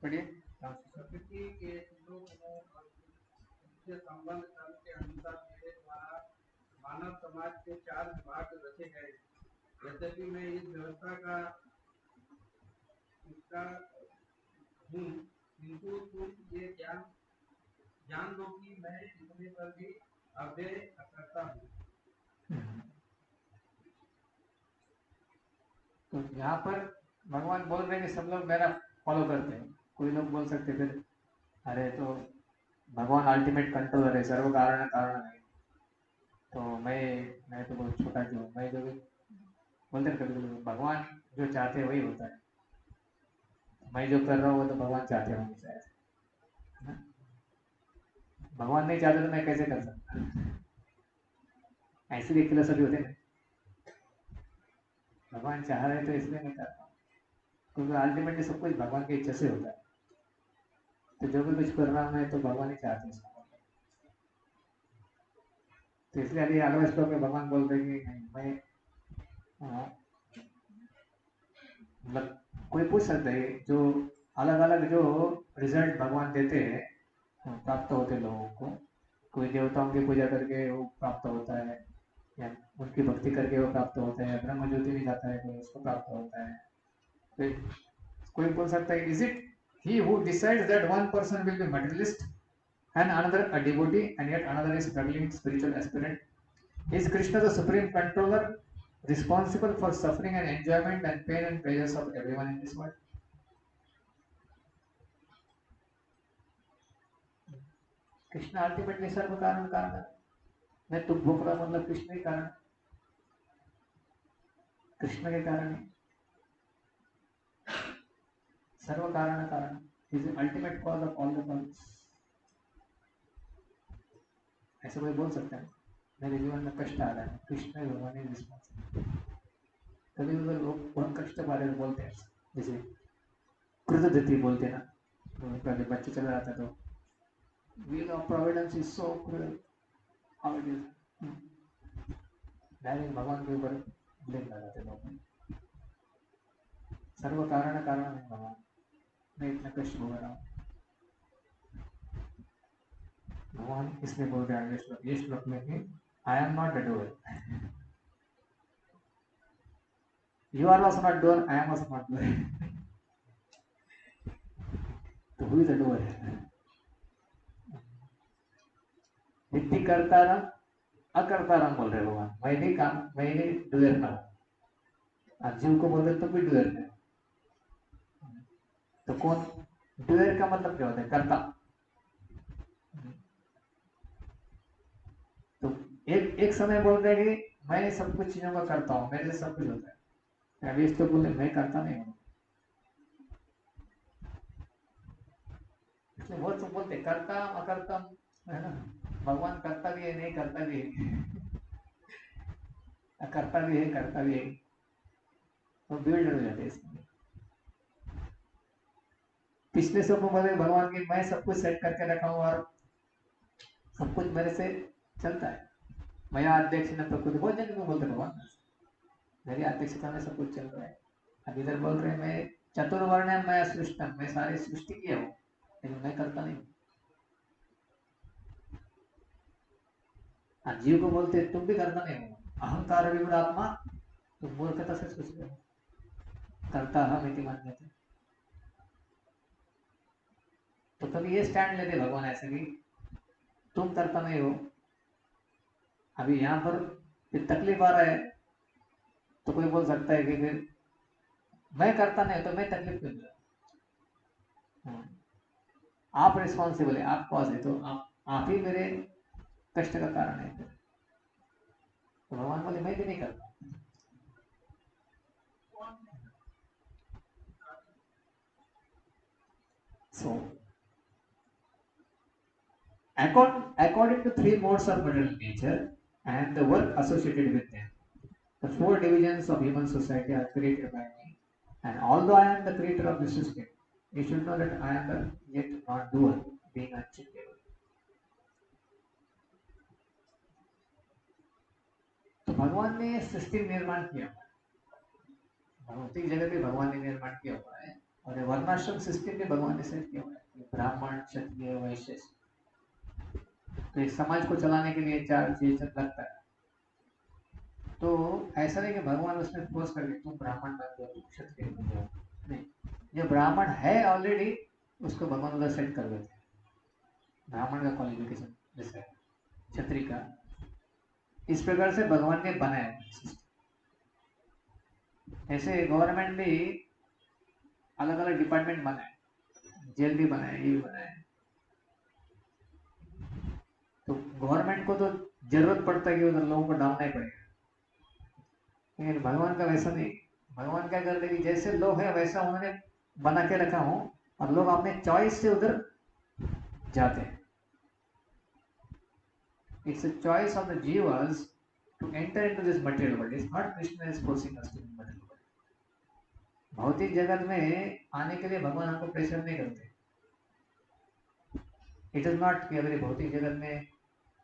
पढ़िए. प्रकृति के संबंध कर्म के अनुसार मेरे द्वारा मानव समाज के 4 विभाग रचे गए. यद्यपि मैं इस व्यवस्था का हिस्सा हूँ, किंतु तुम ये जान लो कि मैं इतने पर भी अव्यय करता हूँ. तो यहाँ पर भगवान बोल रहे हैं कि सब लोग मेरा फॉलो करते हैं. कोई लोग बोल सकते फिर अरे तो भगवान अल्टीमेट कंट्रोलर है, सर्व कारण कारण है, तो मैं तो बहुत छोटा जो हूँ. मैं जो बोलते हैं कभी भगवान जो चाहते हैं वही होता है. मैं जो कर रहा हूँ वो तो भगवान चाहते होंगे शायद. भगवान नहीं चाहते तो मैं कैसे कर सकता? ऐसी भी फिलोसफी होती है. भगवान चाह रहे तो इसलिए नहीं करता, क्योंकि अल्टीमेटली सब कुछ भगवान की इच्छा से होता है. तो जो भी कुछ कर रहा हूँ मैं तो भगवान ही चाहते हैं. तो इसलिए अभी अगले श्लोक में भगवान बोल रहे हैं कि मैं मतलब कोई पूछ सकता है जो अलग अलग जो रिजल्ट भगवान देते हैं प्राप्त होते लोगों को। कोई देवताओं की पूजा करके वो प्राप्त होता है, या उनकी भक्ति करके वो प्राप्त होता है, ब्रह्म ज्योति भी जाता है कोई उसको प्राप्त होता है। तो कोई बोल सकता है is it he who decides that one person will be materialist and another a devotee and yet another is struggling spiritual aspirant? Is Krishna the supreme controller responsible for suffering and enjoyment and pain and pleasures of everyone in this world? Krishna ultimately सर्व कारण कारण है। मैं तुम भूख रहा मतलब कृष्ण के कारण, कृष्ण के कारण है, सर्व कारण कारण is ultimate cause of all the cause. ऐसा कोई बोल सकता है मेरे जीवन में कष्ट आ रहा है कृष्ण ही भगवान ही रिस्पॉन्सिबल। कभी कभी लोग बहुत कष्ट के बारे में बोलते हैं, जैसे कृतदति बोलते ना, तो पहले बच्चे चला जाता तो wheel of providence is so cruel, how it is, direct भगवान के ऊपर ब्लेम लगाते लोग। सर्व कारण कारण है भगवान, मैं इतना कष्ट भोग रहा हूँ। भगवान इसलिए बोल रहे हैं ये श्लोक में कि I am not the doer, you are also not doer, I am also not doer, तो हु इज द डोर? विद्धि करता रहा अकर्ता राम बोल रहे भगवान, मैं भी काम, मैं भी डुएर ना हूं। जीव को बोलते तो भी डुएर है, तो कौन डुएर का मतलब क्या होता है? कर्ता। तो एक समय बोल रहे कि मैं सब कुछ चीजों का करता हूँ, मेरे से सब कुछ होता है। अभी इस तो बोले मैं करता नहीं हूँ, इसलिए बहुत सब बोलते करता अकर्ता है ना। भगवान करता भी है, नहीं करता भी है, करता भी है, करता भी है, तो बिल्ड हो जाते इसमें। पिछले सब में बोले भगवान की मैं सब कुछ सेट करके रखा हूँ और सब कुछ मेरे से चलता है। मैं अध्यक्ष न प्रकृति, बहुत जन को बोलते भगवान मेरी अध्यक्षता में सब कुछ चल रहा है। अब इधर बोल रहे मैं चतुर्वर्ण मैं सृष्टम, मैं सारी सृष्टि किया हूँ, लेकिन मैं करता नहीं। जीव को बोलते तुम भी करता नहीं हो, अहंकार विगुण आत्मा, तुम मूर्खता से सोच रहे हो, करता हम इति मान्यते। तो कभी ये स्टैंड लेते भगवान ऐसे कि तुम करता नहीं हो। अभी यहाँ पर तकलीफ आ रहा है तो कोई बोल सकता है कि फिर मैं करता नहीं तो मैं तकलीफ क्यों दूँ? आप रिस्पॉन्सिबल है, आप कॉज है, तो आप ही मेरे कष्ट का कारण है। तो भगवान बोले मैं भी नहीं करता। So according to three modes of material nature and the work associated with them, the four divisions of human society are created by me. And although I am the creator of the system, you should know that I am the yet not doer, being unchangeable. तो भगवान ने सृष्टि निर्माण किया, भौतिक जगत भी भगवान ने निर्माण किया हुआ है, और वर्णाश्रम सिस्टम भी भगवान ने सेट किया हुआ है, ब्राह्मण क्षत्रिय वैश्य। तो एक समाज को चलाने के लिए चार चीज लगता है। तो ऐसा नहीं कि भगवान उसमें फोर्स करके तुम ब्राह्मण बन जाओ, तुम क्षत्रिय बन जाओ, नहीं। जो ब्राह्मण है ऑलरेडी उसको भगवान उधर सेट कर देते हैं, ब्राह्मण का क्वालिफिकेशन जैसे क्षत्रिय का। इस प्रकार से भगवान ने बनाया। ऐसे गवर्नमेंट भी अलग अलग डिपार्टमेंट बनाए, जेल भी बनाए, ये भी बनाए। तो गवर्नमेंट को तो जरूरत पड़ता है कि उधर लोगों को डालना ही पड़ेगा, लेकिन भगवान का वैसा नहीं। भगवान क्या करते कि जैसे लोग है वैसा उन्होंने बना के रखा हो, और लोग अपने चॉइस से उधर जाते हैं। It's a choice of the jivas to enter into this material world. It's not Krishna is forcing us to the material world. भौतिक जगत में आने के लिए भगवान हमको प्रेशर नहीं करते। इट इज नॉट कि अगर भौतिक जगत में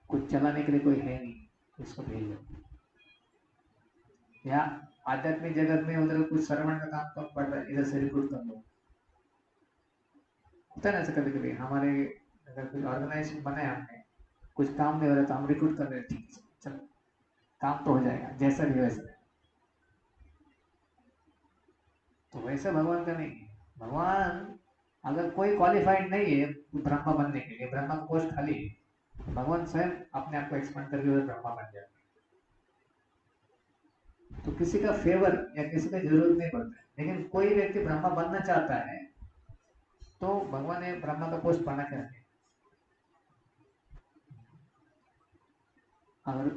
कुछ चलाने के लिए कोई है नहीं तो इसको भेज दो, या आध्यात्मिक जगत में उधर कुछ श्रवण का काम कम पड़ रहा है, इधर से रिक्रूट कर लो। होता है ना ऐसा कभी कभी हमारे, अगर कोई ऑर्गेनाइजेशन बने हमने, कुछ काम नहीं हो रहा तो हम रिक्रूट कर रहे हैं, ठीक है चलो काम तो हो जाएगा जैसा भी वैसा। तो वैसे भगवान का नहीं है। भगवान अगर कोई क्वालिफाइड नहीं है ब्रह्मा बनने के लिए, ब्रह्मा का पोस्ट खाली है, तो भगवान स्वयं अपने आप को एक्सपेंड करके उधर ब्रह्मा बन जाए। तो किसी का फेवर या किसी का जरूरत नहीं पड़ता है। लेकिन कोई व्यक्ति ब्रह्मा बनना चाहता है तो भगवान ने ब्रह्मा का पोस्ट बना के रखे। अगर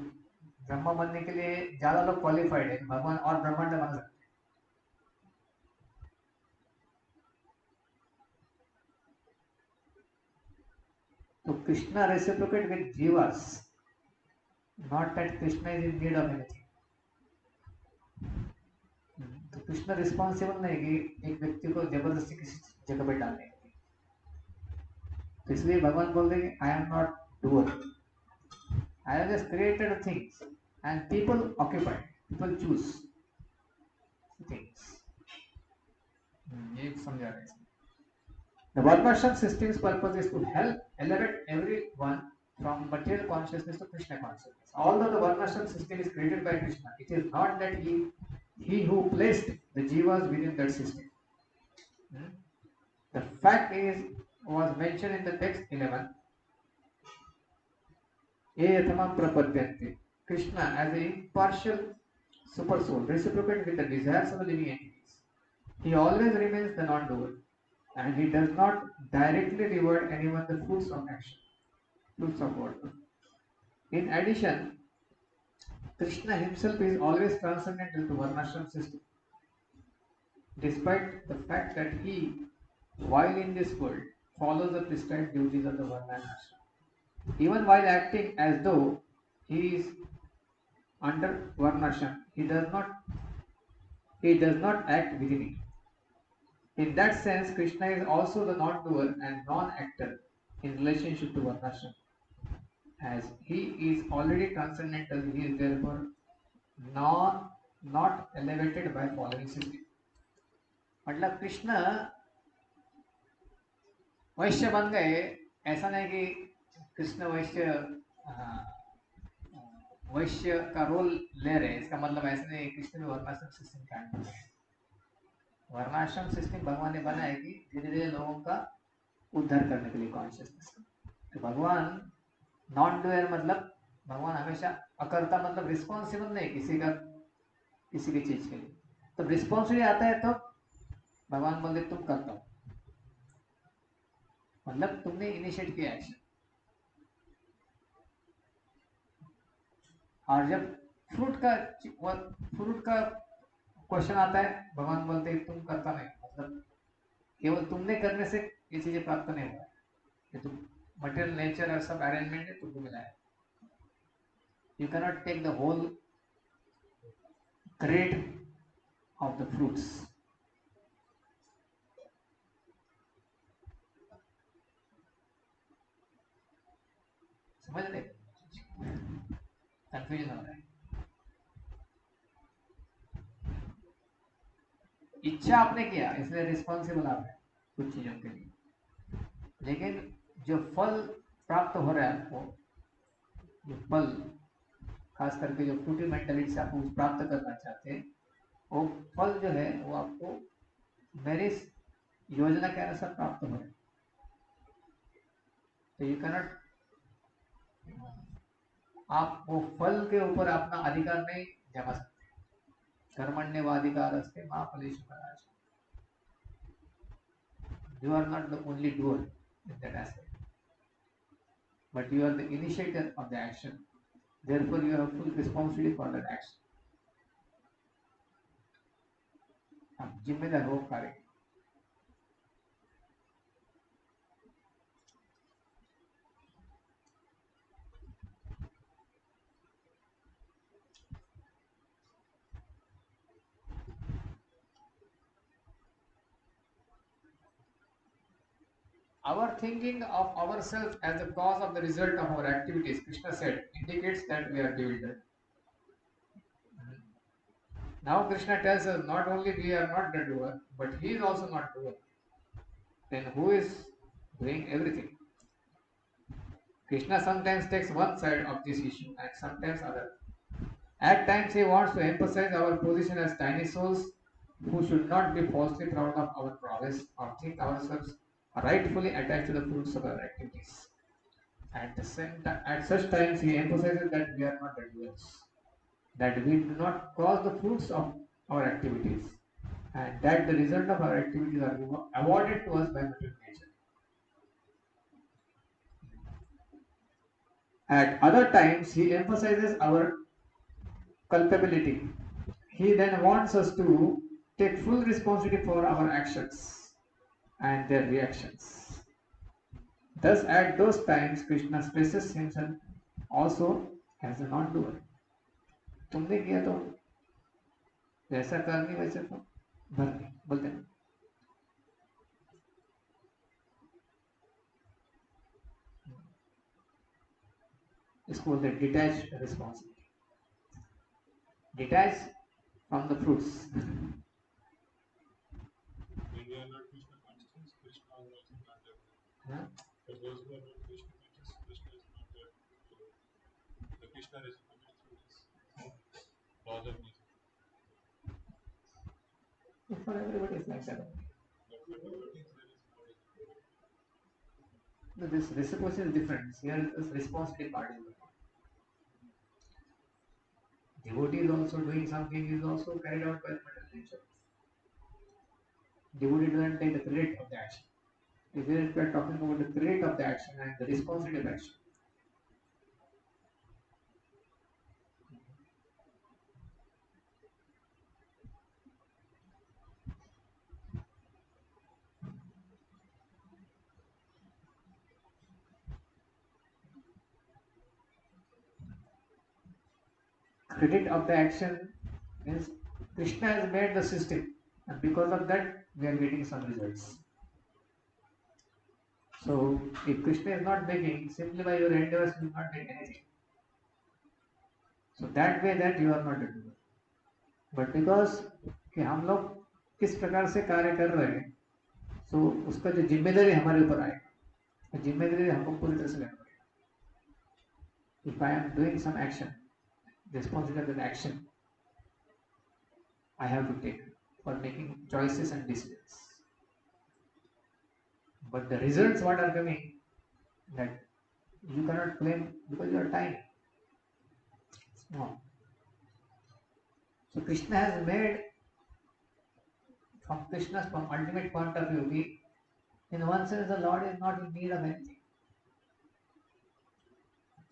ब्रह्मा बनने के लिए ज्यादा लोग क्वालिफाइड है, भगवान और ब्रह्मांड बन सकते। तो Krishna reciprocate with जीवास, not that Krishna is in need of anything. तो कृष्ण रिस्पॉन्सिबल नहीं कि एक व्यक्ति को जबरदस्ती किसी जगह पे डालने के लिए। तो इसलिए भगवान बोलते हैं आई am not doer, I have just created things and people occupied, people choose things. ये समझा रहे हैं। The Varnashram system's purpose is to help elevate everyone from material consciousness to Krishna consciousness. Although the Varnashram system is created by Krishna, it is not that he who placed the jivas within that system. The fact is was mentioned in the text 11. Eyatamam prapadyante. Krishna as a impartial super soul reciprocate with the desires of the living entities. He always remains the non-doer, and he does not directly reward anyone the fruits of action, fruits of work. In addition, Krishna himself is always transcendental to Varnashram system, despite the fact that he, while in this world, follows the prescribed duties of the Varna and Ashram. Even while acting as though he is under Varnashram, he does not act within it. In that sense, Krishna is also the non-doer and non-actor in relationship to Varnashram. As he is already transcendental, he is therefore not elevated by following system. मतलब कृष्ण वैश्य बन गए, ऐसा नहीं कि कृष्ण वैश्य का role ले रहे, इसका मतलब ऐसा नहीं कृष्ण भी वर्णाश्रम सिस्टम का अंडर है। वर्णाश्रम सिस्टम भगवान ने बनाया कि धीरे धीरे लोगों का उद्धार करने के लिए कॉन्शियसनेस। तो भगवान नॉन डूअर मतलब भगवान हमेशा अकर्ता, मतलब रिस्पॉन्सिबल नहीं किसी की चीज के लिए। तो रिस्पॉन्सिबिलिटी आता है तो भगवान बोलते तुम करता हो, मतलब तुमने इनिशिएट किया एक्शन। और जब फ्रूट का क्वेश्चन आता है, भगवान बोलते हैं तुम करता नहीं, मतलब केवल तुमने करने से ये चीजें प्राप्त नहीं हुआ है, तुम मटेरियल नेचर और सब अरेंजमेंट है तुमको मिला है। You cannot take the whole grade of the fruits. समझ रहे? कंफ्यूजन हो रहा है। इच्छा आपने किया इसलिए रिस्पॉन्सिबल आप है कुछ चीजों के लिए, लेकिन जो फल प्राप्त हो रहा है आपको, जो फल खास करके जो फ्रूटी मेंटालिटी से आप प्राप्त करना चाहते हैं, वो फल जो है वो आपको मेरी योजना के अनुसार प्राप्त हो रहा है। तो यू कैनॉट, आप वो फल के ऊपर अपना अधिकार नहीं जमा सकते। कर्मण्येवाधिकारस्ते मा फलेषु कदाचन। You are not the only doer in that aspect, but you are the initiator of the action. Therefore, you have full responsibility for that action. आप जिम्मेदार हो कार्य। Our thinking of ourselves as the cause of the result of our activities, Krishna said, indicates that we are bewildered. Now Krishna tells us not only we are not the doer, but he is also not doer. Then who is doing everything. Krishna sometimes takes one side of this issue and sometimes other. At times he wants to emphasize our position as tiny souls who should not be falsely proud of our prowess or think ourselves rightfully attached to the fruits of our activities. At such times he emphasizes that we are not the doers, that we do not cause the fruits of our activities, and that the result of our activities are awarded to us by material nature. At other times, he emphasizes our culpability. He then wants us to take full responsibility for our actions and their reactions. Thus, at those times, Krishna expresses himself also as a non-doer. तुमने किया तो जैसा करनी वैसे तो भरनी बोलते हैं. इसको बोलते हैं detached responsibility. Detached from the fruits. When we are not Krishna conscious, Krishna is also not there. Huh? For those who are not Krishna conscious, Krishna is not there. So the Krishna reciprocates through his laws of nature. For everybody, it's like that. But for devotees, there is no reciprocity. No, this reciprocity is different. Here, this responsibility part is different. Devotee is also doing something, is also carried out by the material nature. Devotee doesn't take the credit of the action. If we are talking about the credit of the action and the responsibility of action. Credit of the action means Krishna has made the system, and because of that, we are getting some results. So, if Krishna is not making, simply by your endeavors, you will not get anything. So that way, that you are not a doer. But because कि हम लोग किस प्रकार से कार्य कर रहे हैं, so उसका जो जिम्मेदारी हमारे ऊपर आएगा, जिम्मेदारी हमको पूरी तरह से लेना पड़ेगा. If I am doing some action, responsibility of the action I have to take for making choices and decisions. But the results what are coming, that you cannot claim because you are tiny. No. So Krishna has made, from Krishna's ultimate point of view, in one sense the Lord is not in need of anything.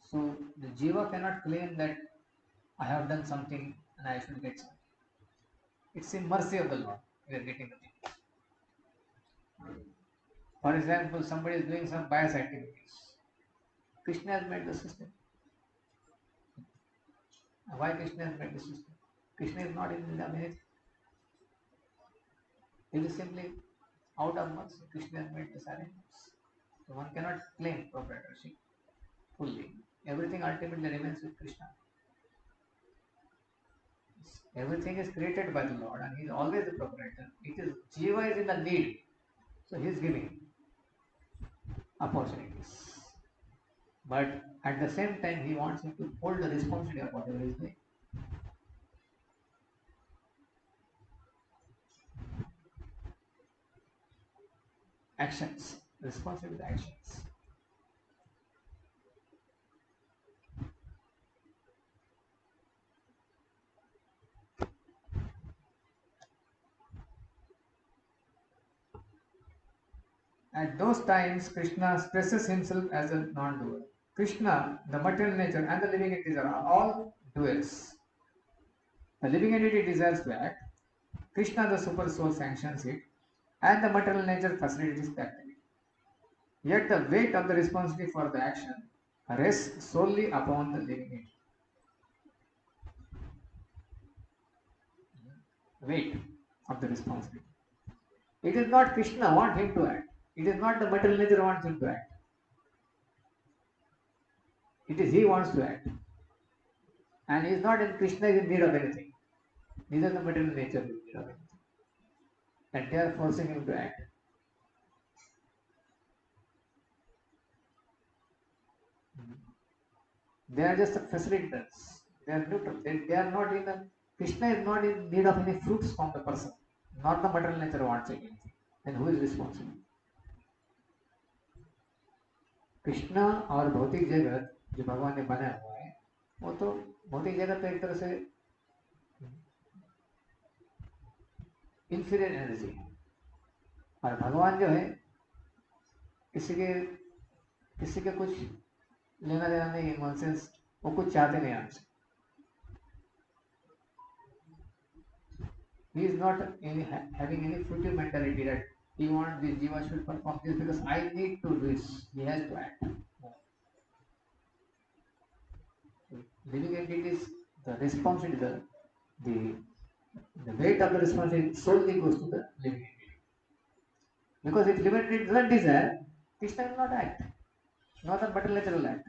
So the Jiva cannot claim that I have done something and I should get something. It's in mercy of the Lord we are getting the thing. For example, somebody is doing some pious activities. Krishna has made the system. Why Krishna has made the system? Krishna is not in need of anything. It is simply out of mercy. Krishna has made this arrangements. So one cannot claim proprietorship fully. Everything ultimately remains with Krishna. Everything is created by the Lord and He is always the proprietor. It is Jiva is in the need. So He is giving opportunities. But at the same time, He wants him to hold the responsibility of whatever he is doing. Actions. Responsibility of actions. At those times, Krishna expresses himself as a non-doer. Krishna, the material nature, and the living entity are all doers. The living entity desires to act. Krishna, the super soul, sanctions it, and the material nature facilitates the activity. Yet the weight of the responsibility for the action rests solely upon the living entity. Weight of the responsibility. It is not Krishna want him to act. It is not the material nature wants him to act. It is he wants to act. And he is not in Krishna is in need of anything. Neither the material nature is in need of anything. And they are forcing him to act. They are just facilitators. They are neutral. They are not in the, Krishna is not in need of any fruits from the person. Not the material nature wants anything. Then who is responsible? Krishna और भौतिक जगत जो भगवान ने बनाया हुआ है, वो तो भौतिक जगत तो एक तरह से इंफीरियर एनर्जी है, और भगवान जो है किसी के कुछ लेना देना नहीं, नॉनसेंस, वो कुछ चाहते नहीं आपसे. He is not having any fruitive mentality that he wants this jiva should perform this because I need to do this. He has to act. Living entities, the responsibility, the weight of the responsibility solely goes to the living entity. Because if living entity doesn't desire, Krishna will not act. Not a material natural act.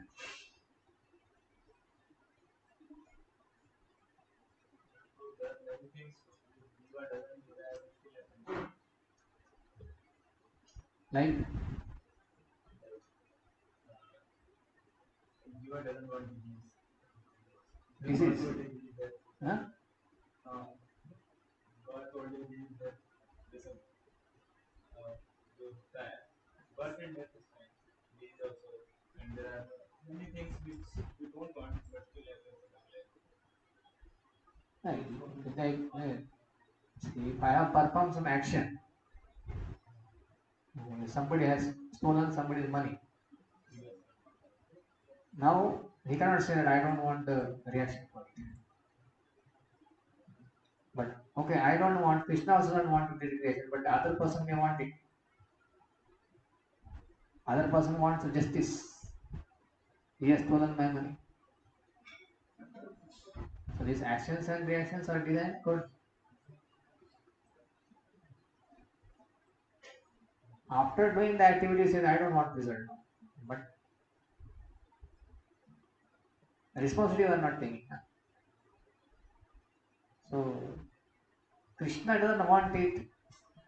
Like Jiva doesn't want this is, huh? God told him that listen, birth and death is fine. These also, and there are many things which we don't want, but still have to Like, see, if I have performed some action, somebody has stolen somebody's money. Now he cannot say that I don't want the reaction for it. But okay, I don't want, Krishna also doesn't want to be reaction, but the other person may want it. Other person wants justice. He has stolen my money. So these actions and reactions are designed good. After doing the activity, says I don't want result now. But responsibility are not taking. So Krishna doesn't want it,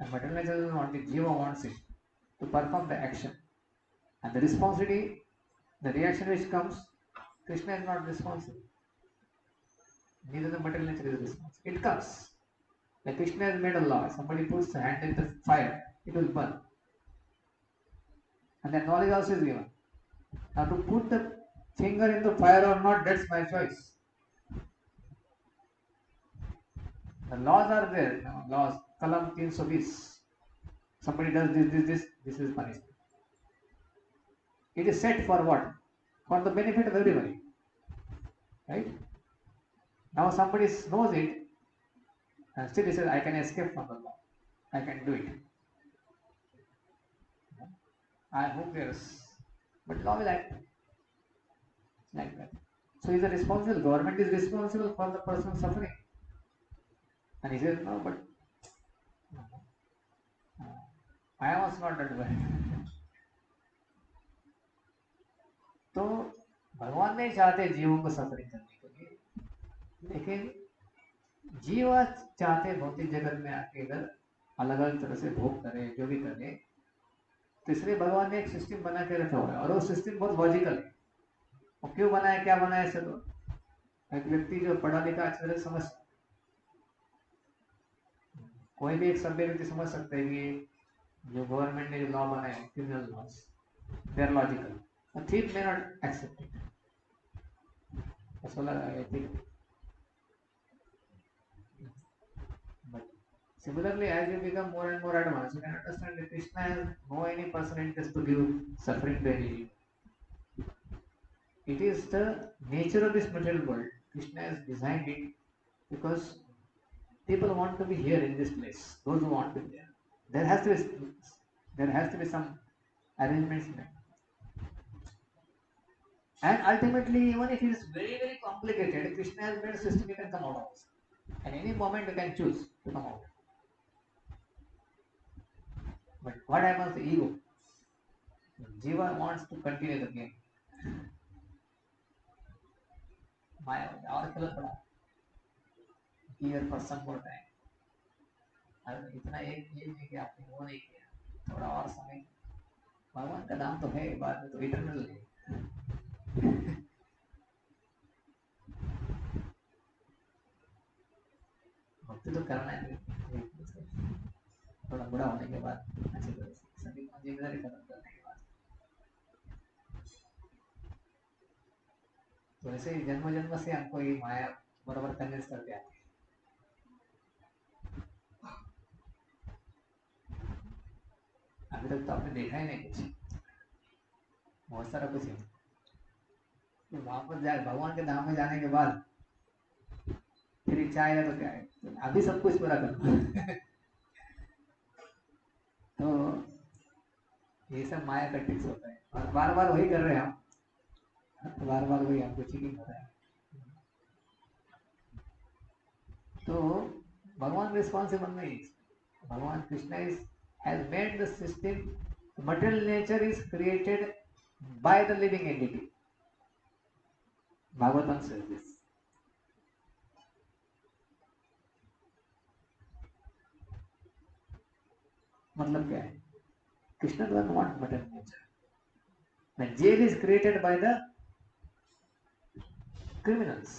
and material nature doesn't want it, Jiva wants it to perform the action. And the responsibility, the reaction which comes, Krishna is not responsible. Neither the material nature is responsible. It comes. Like Krishna has made a law. Somebody puts a hand in the fire, it will burn. And that knowledge also is given. Now to put the finger in the fire or not, that's my choice. The laws are there. Laws. Kalam 320. Somebody does this is punishment. It is set for what? For the benefit of everybody. Right? Now somebody knows it and still he says, I can escape from the law. I can do it. I hope there's, but law will act like that. So is a responsible, government is responsible for the person suffering. And he says, no, but I was not that way. तो भगवान नहीं चाहते जीवों को suffering करने के लिए, लेकिन जीव चाहते भौतिक जगत में आके इधर अलग अलग तरह से भोग करे, जो भी करे. तो इसलिए भगवान ने एक सिस्टम बना के रखा हुआ है, और वो सिस्टम बहुत लॉजिकल है. और क्यों बनाया, क्या बनाया, चलो एक व्यक्ति जो पढ़ा लिखा अच्छी तरह समझ, कोई भी एक सभ्य व्यक्ति समझ सकते हैं कि जो गवर्नमेंट ने जो लॉ बनाए criminal laws, they are logical. A thief may not accept it. That's all I think. But similarly, as you become more and more advanced, you can understand that Krishna has no any personal interest to give suffering to any. It is the nature of this material world. Krishna has designed it because people want to be here in this place. Those who want to be there, there has to be some arrangements made. And ultimately, even if it is very, very complicated, Krishna has made a system you can come out of it. At any moment you can choose to come out. But what happens to ego? Jiva wants to continue the game. और खेलो थोड़ा, here for some more time. अरे इतना एक ये नहीं किया आपने, वो नहीं किया, थोड़ा और समय. भगवान का नाम तो है, बाद में तो इटर्नल है. भक्ति तो करना है थोड़ा बड़ा होने के बाद अच्छी तरह से सभी जिम्मेदारी खत्म करने के बाद। तो ऐसे ही जन्म जन्म से हमको ये माया बराबर कन्विंस करके आती है। अभी तक तो आपने देखा ही नहीं कुछ, बहुत सारा कुछ है। तो वापस जाए भगवान के धाम में जाने के बाद फिर इच्छा आएगा तो क्या है, तो अभी सब कुछ पूरा करो। तो ये सब माया का ट्रिक्स होता है और बार बार वही कर रहे हैं हम, बार बार वही हमको चीटिंग हो रहा है। तो भगवान रिस्पॉन्सिबल नहीं है। भगवान Krishna is has made the system, material nature is created by the living entity. Bhagavatam says this. मतलब क्या है? Krishna doesn't want material nature. When jail is created by the criminals,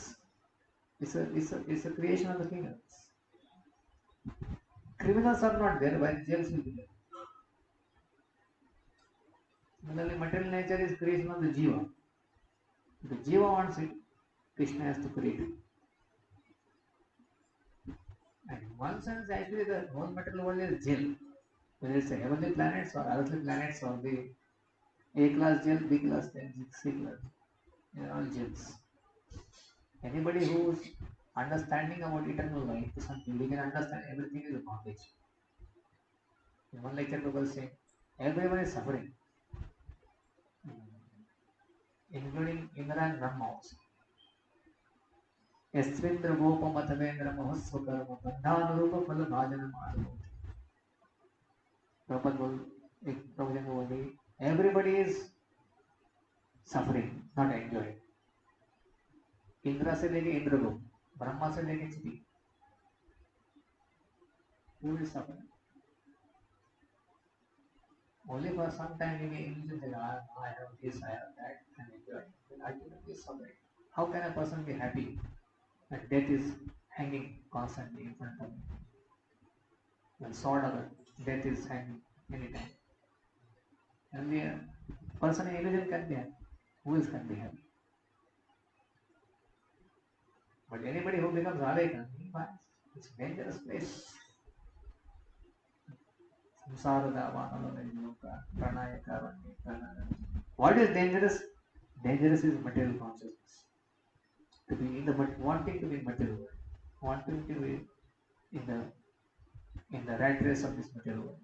it's a creation of the criminals. Criminals are not there, when jails will be there. Similarly, material nature is creation of the jiva. The jiva wants it, Krishna has to create it. And in one sense, actually, the whole material world is jail. Whether it's the heavenly planets or earthly planets or the A class jail, B class jail, C class, they are all jails. Anybody who's understanding about eternal life is something, we can understand everything is a bondage. In one lecture, people say everyone is suffering, including Indra and Brahma also. Yasvindra Gopa Matavendra Mahasvakarma Bandhanurupa Phala Bhajana Madhu. Prabhupada बोल रही, everybody is suffering, not enjoying. Indira से लेके इंद्रलोक, ब्रह्मा से लेके चिति, who is suffering? Only for some time we may illusion that I have this, I have that, and enjoy. But ultimately suffering. How can a person be happy when death is hanging constantly in front of him? When sword of death is hanging anytime. Only a person in illusion can be happy. Who else can be happy? But anybody who becomes awakened, it's a dangerous place. What is dangerous? Dangerous is material consciousness. To be in the wanting to be in material world, wanting to be in the rat race of this material world.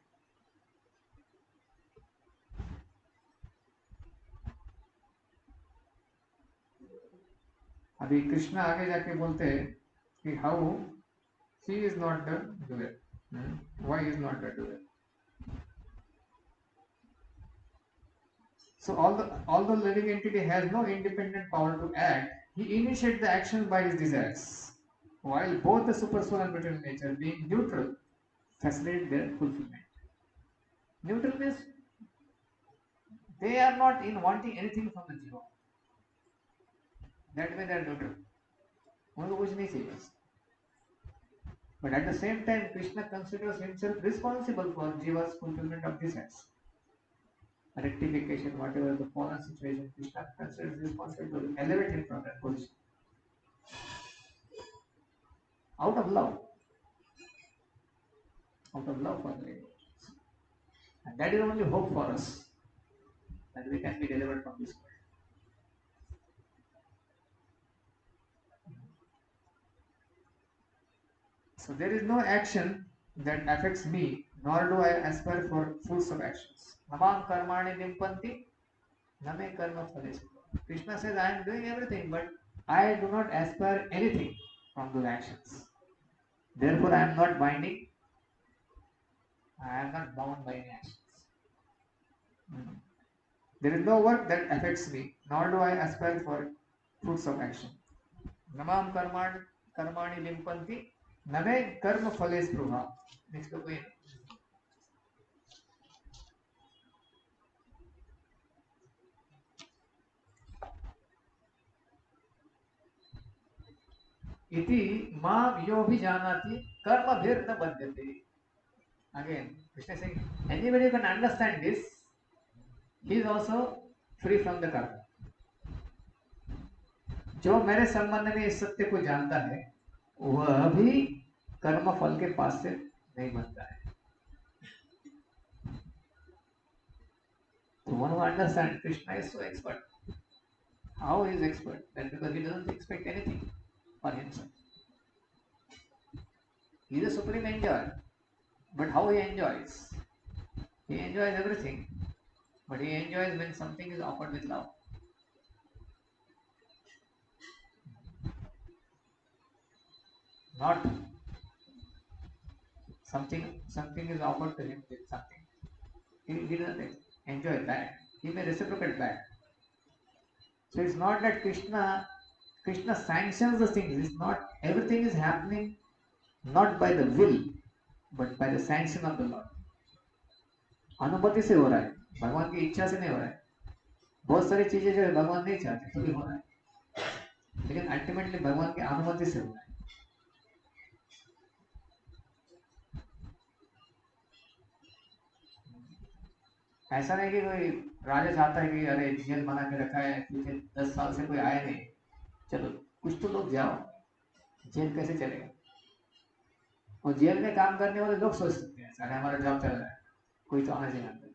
अभी कृष्ण आगे जाके बोलते हैं कि how he is not the doer, why is not the doer. So although living entity has no independent power to act, he initiates the action by his desires, while both the super soul and material nature, being neutral, facilitate their fulfillment. Neutral means they are not in wanting anything from the jiva. That way they are neutral. उनको कुछ नहीं चाहिए. But at the same time, Krishna considers himself responsible for jiva's fulfillment of desires. Rectification, whatever the fallen situation, Krishna considers responsible to elevate him from that position. Out of love. Out of love for the universe. And that is only hope for us, that we can be delivered from this world. So there is no action that affects me, nor do I aspire for fruits of actions. Namam karmani dimpanti, name karma phaleshu. Krishna says, I am doing everything, but I do not aspire anything from those actions. Therefore, I am not binding. I am not bound by any actions. There is no work that affects me, nor do I aspire for fruits of action. Namam karmani dimpanti, name karma phaleshu. Next to point. इति मां यो भी जानाति कर्म भेद न बध्यते. Again, Krishna is saying, anybody who can understand this, he is also free from the karma. जो मेरे संबंध में इस सत्य को जानता है वह भी कर्म फल के पास से नहीं बनता है. So one who understands Krishna is so expert. How he is expert? That because he doesn't expect anything for himself. He is a supreme enjoyer. But how he enjoys? He enjoys everything. But he enjoys when something is offered with love. Not something is offered to him with something. He doesn't enjoy that. He may reciprocate back. So it's not that Krishna sanctions the things. It's not everything is happening not by the will, but by the sanction of the Lord. अनुमति से हो रहा है, भगवान की इच्छा से नहीं हो रहा है. बहुत सारी चीजें जो भगवान नहीं चाहते तो भी हो रहा है, लेकिन अल्टीमेटली भगवान की अनुमति से हो रहा है. ऐसा नहीं कि कोई राजा चाहता है कि अरे जेल बना के रखा है, पीछे 10 साल से कोई आया नहीं, चलो कुछ तो लोग जाओ. जेल कैसे चलेगा? और जेल में काम करने वाले लोग सोच सकते हैं अरे हमारा जॉब चल रहा है, कोई तो आना चाहिए अंदर.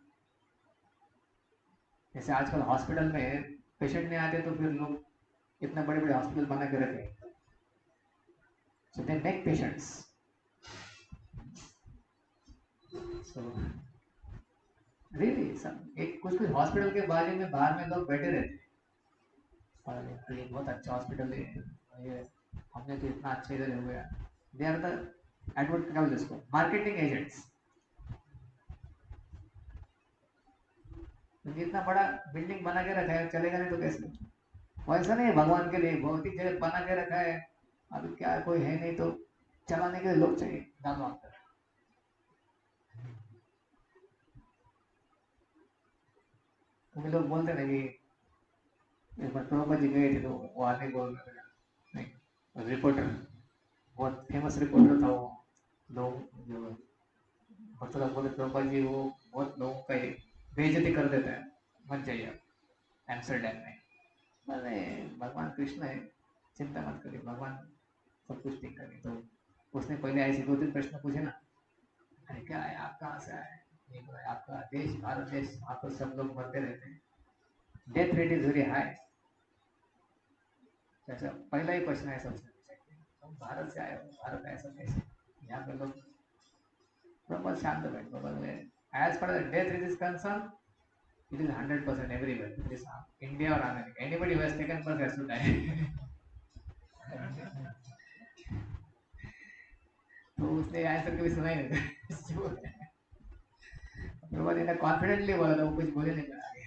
जैसे आजकल हॉस्पिटल में पेशेंट नहीं आते तो फिर लोग इतने बड़े बड़े हॉस्पिटल बना के रखे. So they make patients. So really एक कुछ हॉस्पिटल के बारे में बाहर में लोग बैठे रहते हैं, और ये बहुत अच्छा हॉस्पिटल है, ये हमने तो इतना अच्छा इधर हो गया. They are the advertisers, marketing agents. इतना बड़ा बिल्डिंग बना के रखा है, चलेगा नहीं तो कैसे? वैसा नहीं है भगवान के लिए. भौतिक जगह बना के रखा है, अभी क्या कोई है नहीं तो चलाने के लिए लोग चाहिए. दाम मांगता है. तुम्हें लोग बोलते ना कि एक बार प्रभुपाद जी गए थे तो वो आने बोल रहे थे, नहीं रिपोर्टर, बहुत फेमस रिपोर्टर था वो. लोग जो बहुत लोग बोले प्रभुपाद जी वो बहुत लोगों का बेइज्जती कर देता है, मत जाइए एम्स्टर्डम में. मैंने भगवान कृष्ण है, चिंता मत करिए, भगवान सब कुछ ठीक करेंगे. तो उसने पहले ऐसे 2-3 प्रश्न पूछे ना, अरे क्या है, आप कहाँ से आए? ये तो है आपका देश, भारत देश, वहाँ पर सब लोग मरते रहते हैं, death rate is very high. ऐसा पहला ही क्वेश्चन ऐसा पूछा, तुम भारत से आए हो, भारत ऐसा कैसे? यहाँ पे लोग प्रॉपर शांत बैठ बोले, as per the death rate is concern, it is 100% everywhere. It is India or America. Anybody who has taken birth has to die. तो उसने आंसर कभी सुना ही नहीं. तो वो इतना कॉन्फिडेंटली बोला था, वो कुछ बोले नहीं था आगे.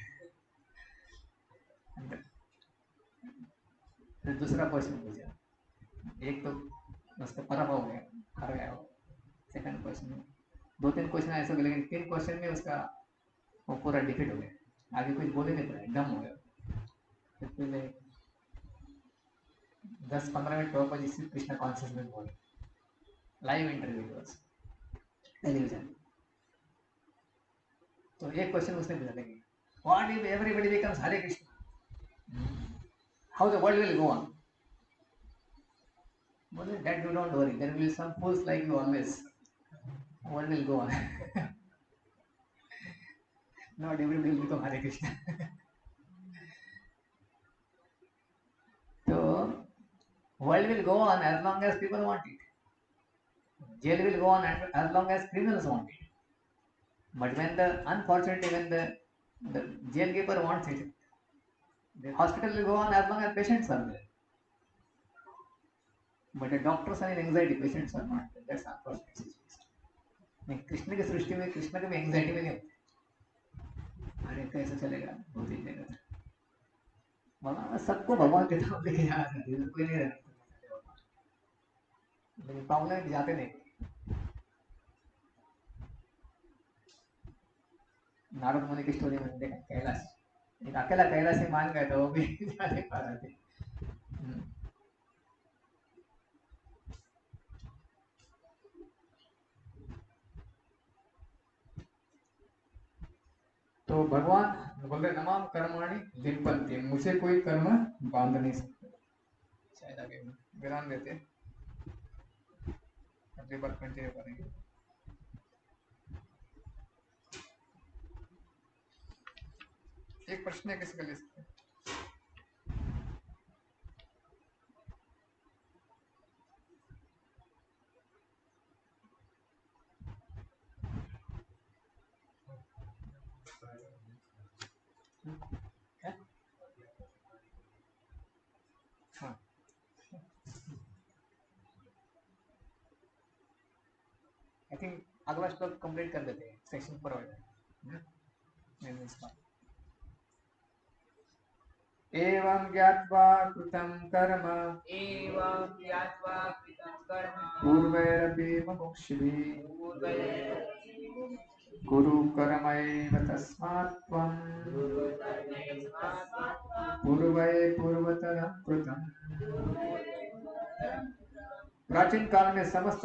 फिर दूसरा क्वेश्चन पूछा, एक तो उसका पराभव हो गया, हार गया वो. सेकंड क्वेश्चन, 2-3 क्वेश्चन ऐसे हो गए, लेकिन 3 क्वेश्चन में उसका वो पूरा डिफीट हो गया, आगे कुछ बोले नहीं पाया, डम हो गया. फिर 10-15 मिनट प्रभुपाद जी से कृष्णा कॉन्शियस में बोले, लाइव इंटरव्यू टेलीविजन. तो एक क्वेश्चन उसने पूछा था, what if everybody becomes Hare Krishna, how the world will go on? बोले that you don't worry, there will be some fools like you always, world will go on. Not everybody will become Hare Krishna. So, world will go on as long as people want it. Jail will go on as long as criminals want it. But when unfortunately, when the jail keeper wants it, the hospital will go on as long as patients are there. But the doctors are in anxiety, patients are not. That's unfortunate situation. Krishna की सृष्टि में कृष्ण के भी anxiety में नहीं होती. अरे कैसे चलेगा, बहुत ही जगह भगवान सबको भगवान के तरफ लेके जाना चाहते हैं, कोई नहीं रहता, लेकिन प्रॉब्लम जाते नहीं. नारद मुनि की स्टोरी में देखा, कैलाश एक अकेला कैलाश ही मान गए थे, वो भी जा नहीं पा रहे थे. तो भगवान बोल रहे नमाम कर्माणि लिम्पन्ति, मुझे कोई कर्म बांध नहीं सकते। शायद आगे विराम देते, अगली बार कंटिन्यू करेंगे। एक प्रश्न है किसी का ले सकते हैं? हाँ, आई थिंक अगला श्लोक कंप्लीट कर देते हैं, सेक्शन पर हो जाए। एवं ज्ञात्वा कृतं कर्म एवं ज्ञात्वा कृतं कर्म पूर्वैरपि मुमुक्षुभिः कुरु कर्मैव तस्मात् त्वं पूर्वै पूर्वतरं कृतं। प्राचीन काल में समस्त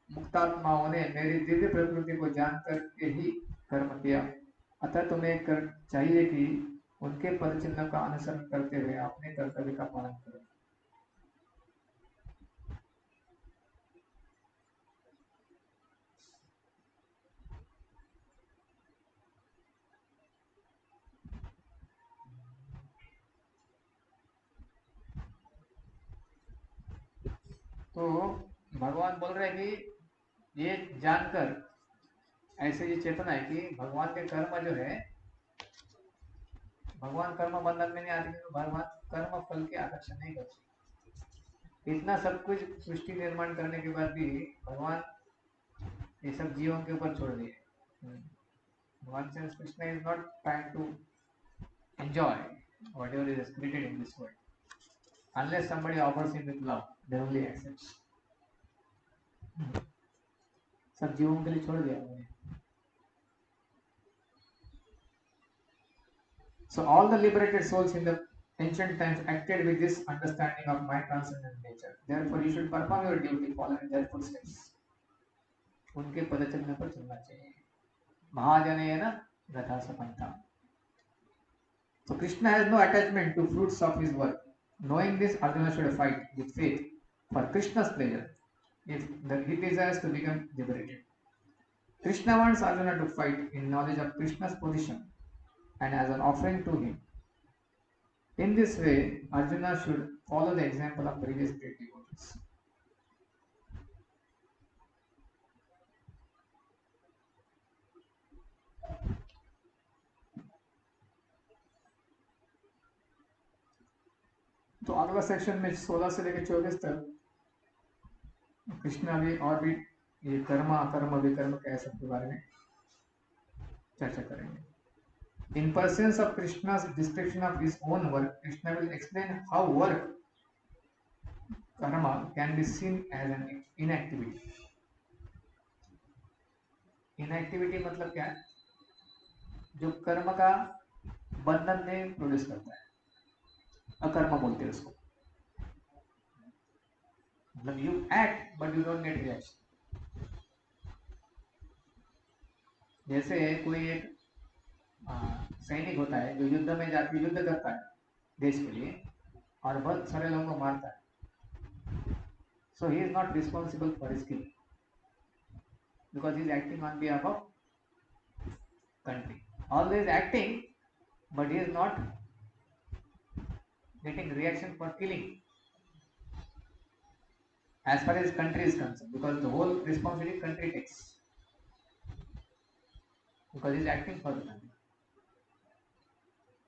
मुक्तात्माओं ने मेरी दिव्य प्रकृति को जानकर के ही कर्म किया, अतः तुम्हें चाहिए कि उनके पद चिन्ह का अनुसरण करते हुए अपने कर्तव्य का पालन करो। तो भगवान बोल रहे हैं कि ये जानकर, ऐसे ये चेतना है कि भगवान के कर्म जो है, भगवान कर्म बंधन में नहीं आते, तो भगवान कर्म फल के आकर्षण नहीं करते। इतना सब कुछ सृष्टि निर्माण करने के बाद भी भगवान ये सब जीवों के ऊपर छोड़ दिए। भगवान से Krishna is not trying to enjoy whatever is created in this world. Unless somebody offers him with love, they only accepts. सब जीवों के लिए छोड़ दिया उन्होंने। So all the liberated souls in the ancient times acted with this understanding of my transcendent nature. Therefore, you should perform your duty, following their footsteps. उनके पदचिन्ह पर चलना चाहिए। महाजनेन गता सपन्ता। So Krishna has no attachment to fruits of his work. Knowing this, Arjuna should fight with faith for Krishna's pleasure, if he desires to become liberated. Krishna wants Arjuna to fight in knowledge of Krishna's position and as an offering to him. In this way, Arjuna should follow the example of previous great devotees. तो अगला section में 16 से लेकर 24 तक कृष्ण अभी और भी ये कर्म अकर्म विकर्म क्या सबके बारे में चर्चा करेंगे। In pursuance of Krishna's description of his own work, Krishna will explain how work karma can be seen as an inactivity. Inactivity मतलब क्या है? जो कर्म का बंधन में प्रोड्यूस करता है, अकर्म बोलते हैं उसको। मतलब you act but you don't get reaction. जैसे कोई एक सैनिक होता है जो युद्ध में जाकर युद्ध करता है देश के लिए और बहुत सारे लोगों को मारता है, so he is not responsible for his kill because he is acting on behalf of country. Always acting but he is not getting reaction for killing as far as country is concerned, because the whole responsibility country takes, because he is acting for the country.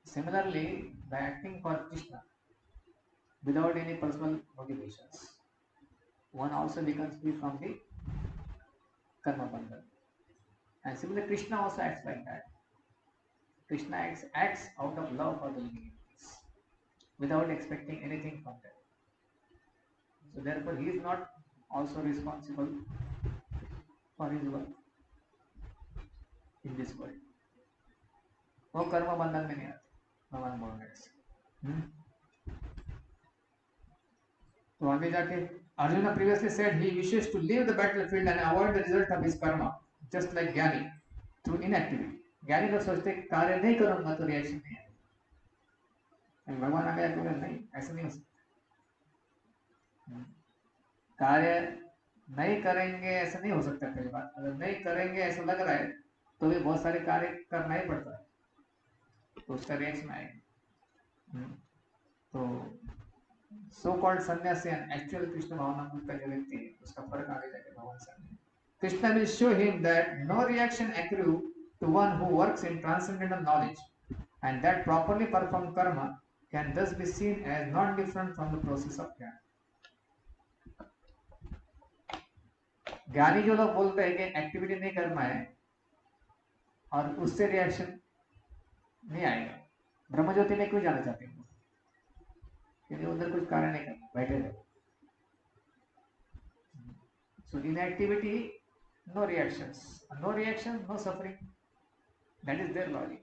Similarly, by acting for Krishna without any personal motivations, one also becomes free from the karma bandhan. And similarly, Krishna also acts like that. Krishna acts out of love for the living entities without expecting anything from them. So therefore he is not also responsible for his work in this world. वो कर्म बंधन में नहीं आते, भगवान बोल रहे हैं। तो आगे जाके Arjuna previously said he wishes to leave the battlefield and avoid the result of his karma, just like Gyani, through inactivity. ज्ञानी लोग सोचते हैं कार्य नहीं करूंगा तो रिएक्शन नहीं आएगा। भगवान आ गया बोले नहीं, ऐसा नहीं हो सकता। कार्य नहीं करेंगे ऐसा नहीं हो सकता। पहली बात, अगर नहीं करेंगे ऐसा लग रहा है तो भी बहुत सारे कार्य करना ही पड़ता है, तो उसका रिएक्शन आएगा। तो सो कॉल्ड सन्यासी एंड एक्चुअल कृष्ण भावनामृत का जो व्यक्ति है उसका फर्क आगे जाके भगवान से। Krishna will show him that no reaction accrue to one who works in transcendental knowledge, and that properly performed karma can thus be seen as not different from the process of jnana. ज्ञानी जो लोग बोलते हैं कि activity नहीं करना है और उससे रिएक्शन नहीं आएगा, ब्रह्मज्योति में क्यों जाना चाहते हैं? क्योंकि उधर कुछ कार्य नहीं करना, बैठे रहो। So in activity, no reactions, no reaction, no suffering. That is their logic.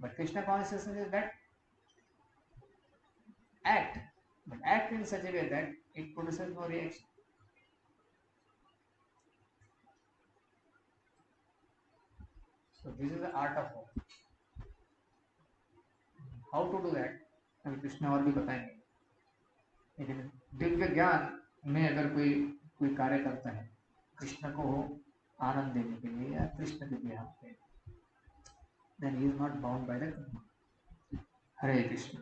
But Krishna consciousness is that act, but act in such a way that it produces no reaction. So this is the art of war. How to do that? अभी कृष्ण और भी बताएंगे। लेकिन दिव्य ज्ञान में अगर कोई कार्य करता है कृष्ण को आनंद देने के लिए या कृष्ण के बिहाफ पे, then he is not bound by the karma. हरे कृष्ण।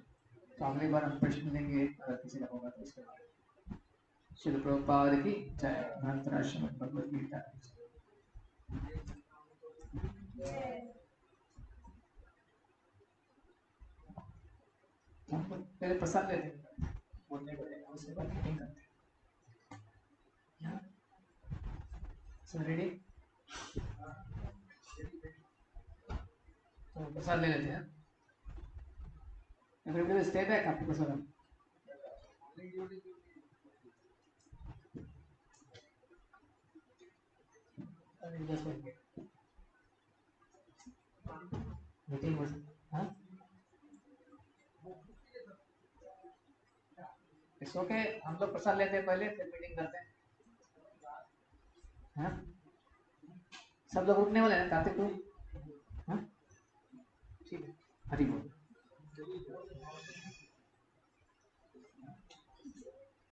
तो अगली बार हम प्रश्न लेंगे अगर किसी का होगा तो इसके बारे में। श्रील प्रभुपाद की जय। ग्रंथराज श्रीमद् भगवद गीता की जय। हमको पहले प्रसाद लेते हैं, बोलने को देना, उसके बाद मीटिंग करते हैं। सब रेडी? तो प्रसाद ले लेते हैं। Everybody will stay back after Prasad. Meeting हो हाँ इट्स ओके। हम लोग प्रसाद लेते हैं पहले, फिर मीटिंग करते हैं। हाँ सब लोग रुकने वाले हैं कार्तिक को। हाँ ठीक है, हरी बोल।